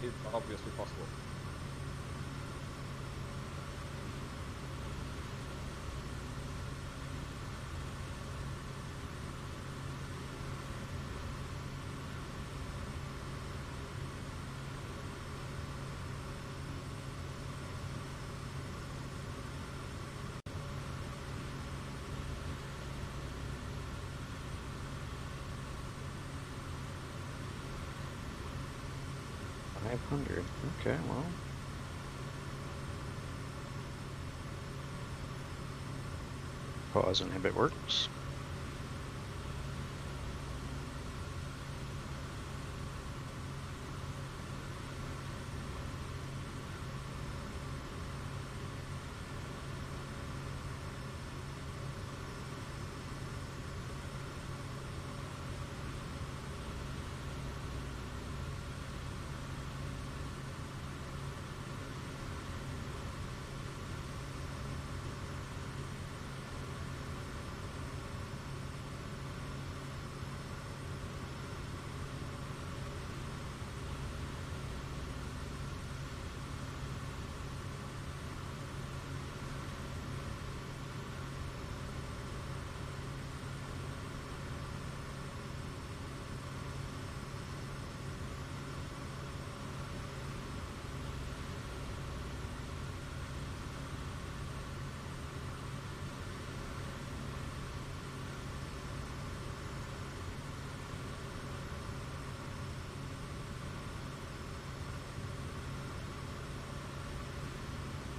It's obviously possible. $500. Okay, well. Pause inhibit works.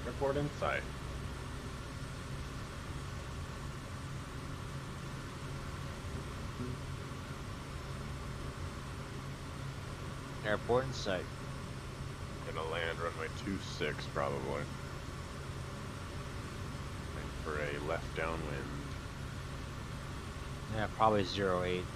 Airport in sight. Airport in sight. Gonna land runway 26 probably. Waiting for a left downwind. Yeah, probably 08.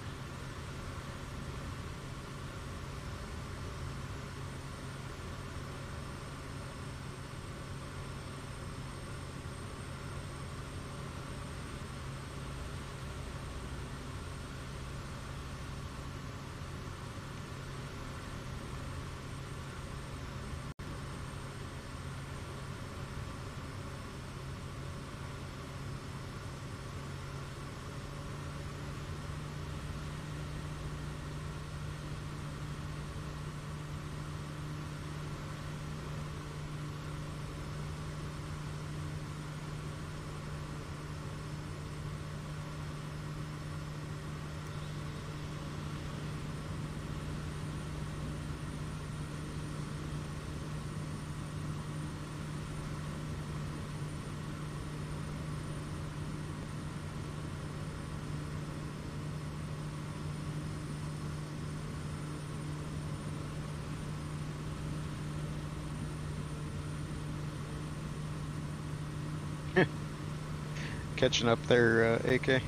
Catching up there, AK?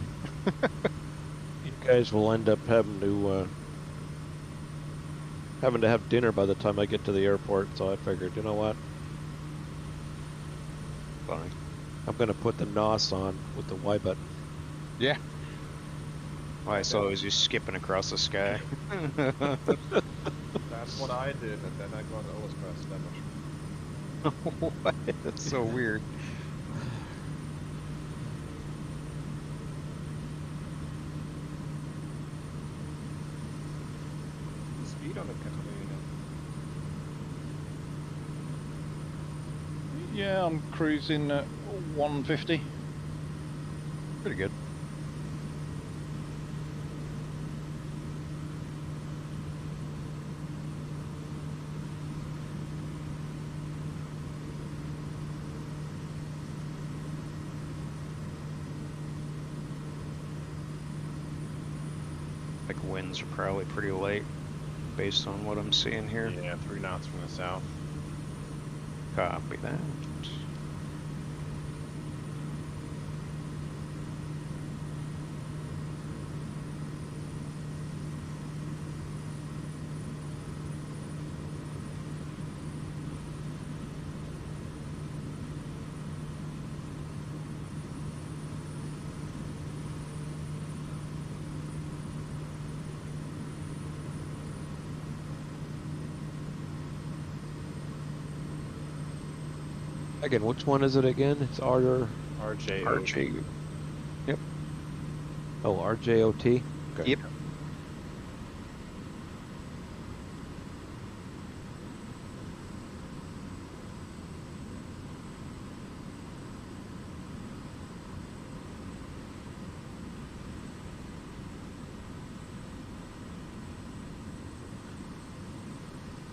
You guys will end up having to have dinner by the time I get to the airport, so I figured, you know what? Fine. I'm gonna put the NOS on with the Y button. Yeah. Well, I saw it was you skipping across the sky. That's what I did, and then I got overstressed damage. What? That's so weird. The speed on the Catalina. Yeah, I'm cruising at 150. Pretty good. like winds are probably pretty light based on what I'm seeing here. Yeah, 3 knots from the south. Copy that. Again, which one is it again? It's R. RJO. RJ. Yep. Oh, RJOT. Okay. Yep.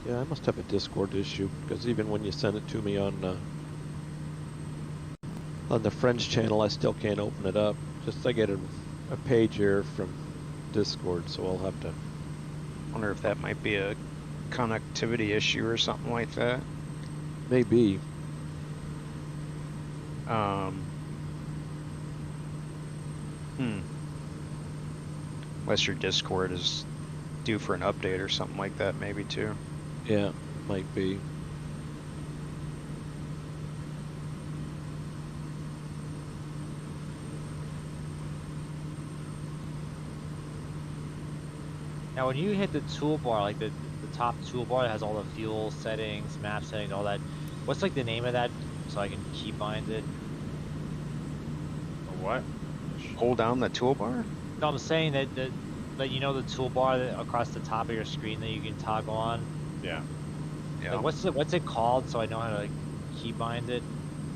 Yeah, I must have a Discord issue because even when you send it to me on the French channel, I still can't open it up. Just I get a page here from Discord, so I'll have to. Wonder if that might be a connectivity issue or something like that. Maybe. Unless your Discord is due for an update or something like that, maybe too. Yeah, might be. Now, when you hit the toolbar, like the top toolbar that has all the fuel settings, map settings, all that, what's like the name of that so I can keybind it? What? Hold down the toolbar? No, I'm saying that you know the toolbar that across the top of your screen that you can toggle on. Yeah. Yeah. Like, what's it called so I know how to like keybind it?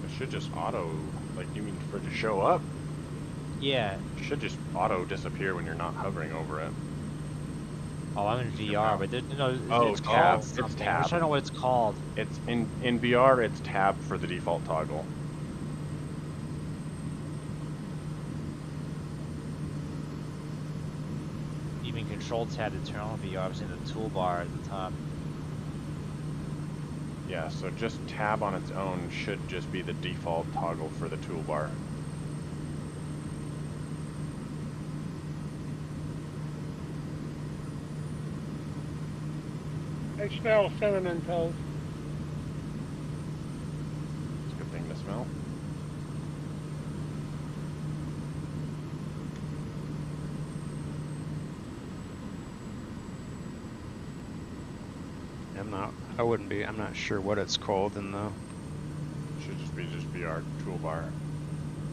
It should just auto, like, you mean for it to show up? Yeah. It should just auto disappear when you're not hovering over it. Oh, I'm in VR, but no, Oh, it's tab. called It's something. tab. I wish I know what it's called. It's in VR, it's tab for the default toggle. You mean control tab to turn on VR? I was in the toolbar at the top. Yeah, so just tab on its own should just be the default toggle for the toolbar. I smell cinnamon toast. It's a good thing to smell. I'm not sure what it's called in the, Should just be just VR toolbar.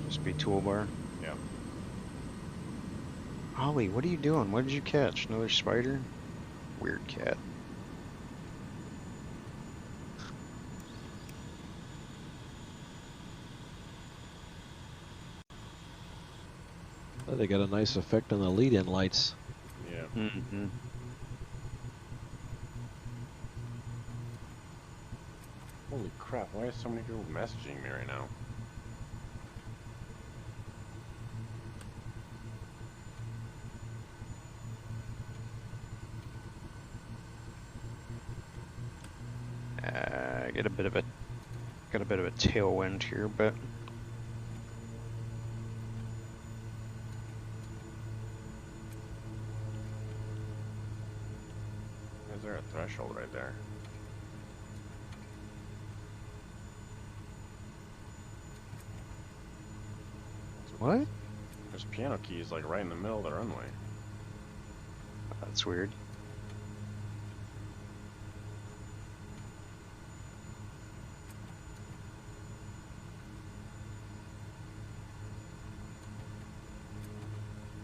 just be toolbar. Yeah. Ollie, what are you doing? What did you catch? Another spider? Weird cat. Oh, they got a nice effect on the lead-in lights. Yeah. Mm-hmm. Holy crap, why is so many people messaging me right now? Got a bit of a tailwind here, but Is there a threshold right there? what? There's piano keys like right in the middle of the runway. That's weird.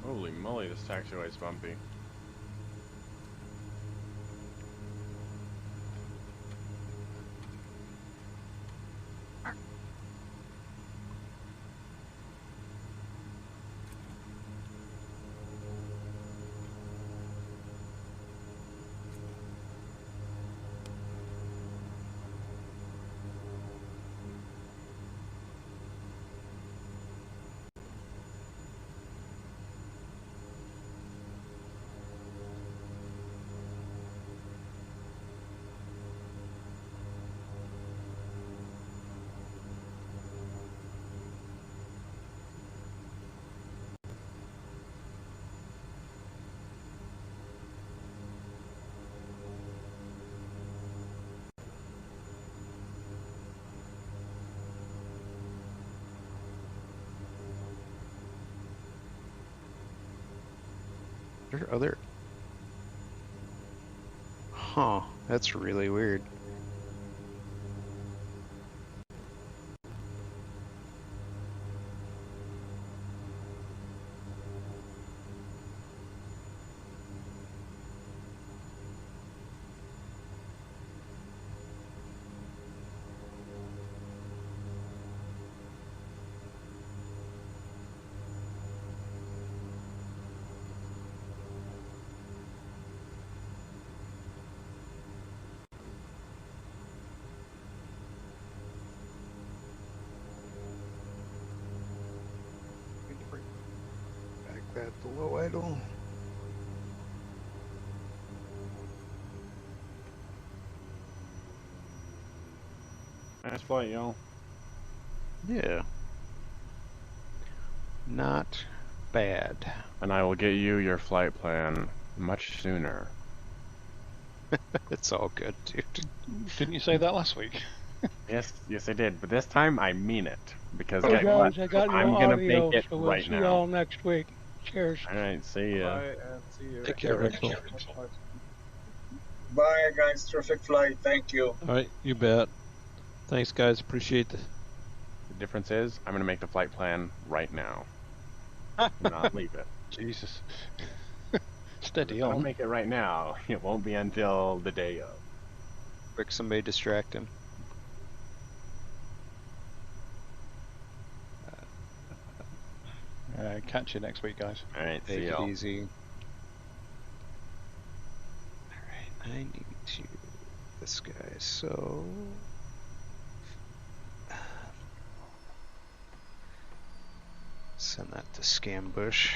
Holy moly, this taxiway's bumpy. There are other. Huh, that's really weird. Back that below idle. Nice flight, y'all. Yeah. Not bad. And I will get you your flight plan much sooner. It's all good, dude. Didn't you say that last week? Yes, I did. But this time I mean it. Because Hey guess what? guys, I got I'm no gonna audio, make it so we'll right see now. y'all next week. Cheers. Alright, see ya. Bye and see you. Take care, Rexel. Bye, guys. Terrific flight. Thank you. All right, you bet. Thanks, guys. Appreciate the. The difference is I'm gonna make the flight plan right now. Not leave it. Jesus. If Steady I don't on. make it right now, it won't be until the day of. Quick, somebody distract him. Catch you next week, guys. Alright, see Take it y'all. easy. Alright, I need to. This guy, so. Send that to Scambush.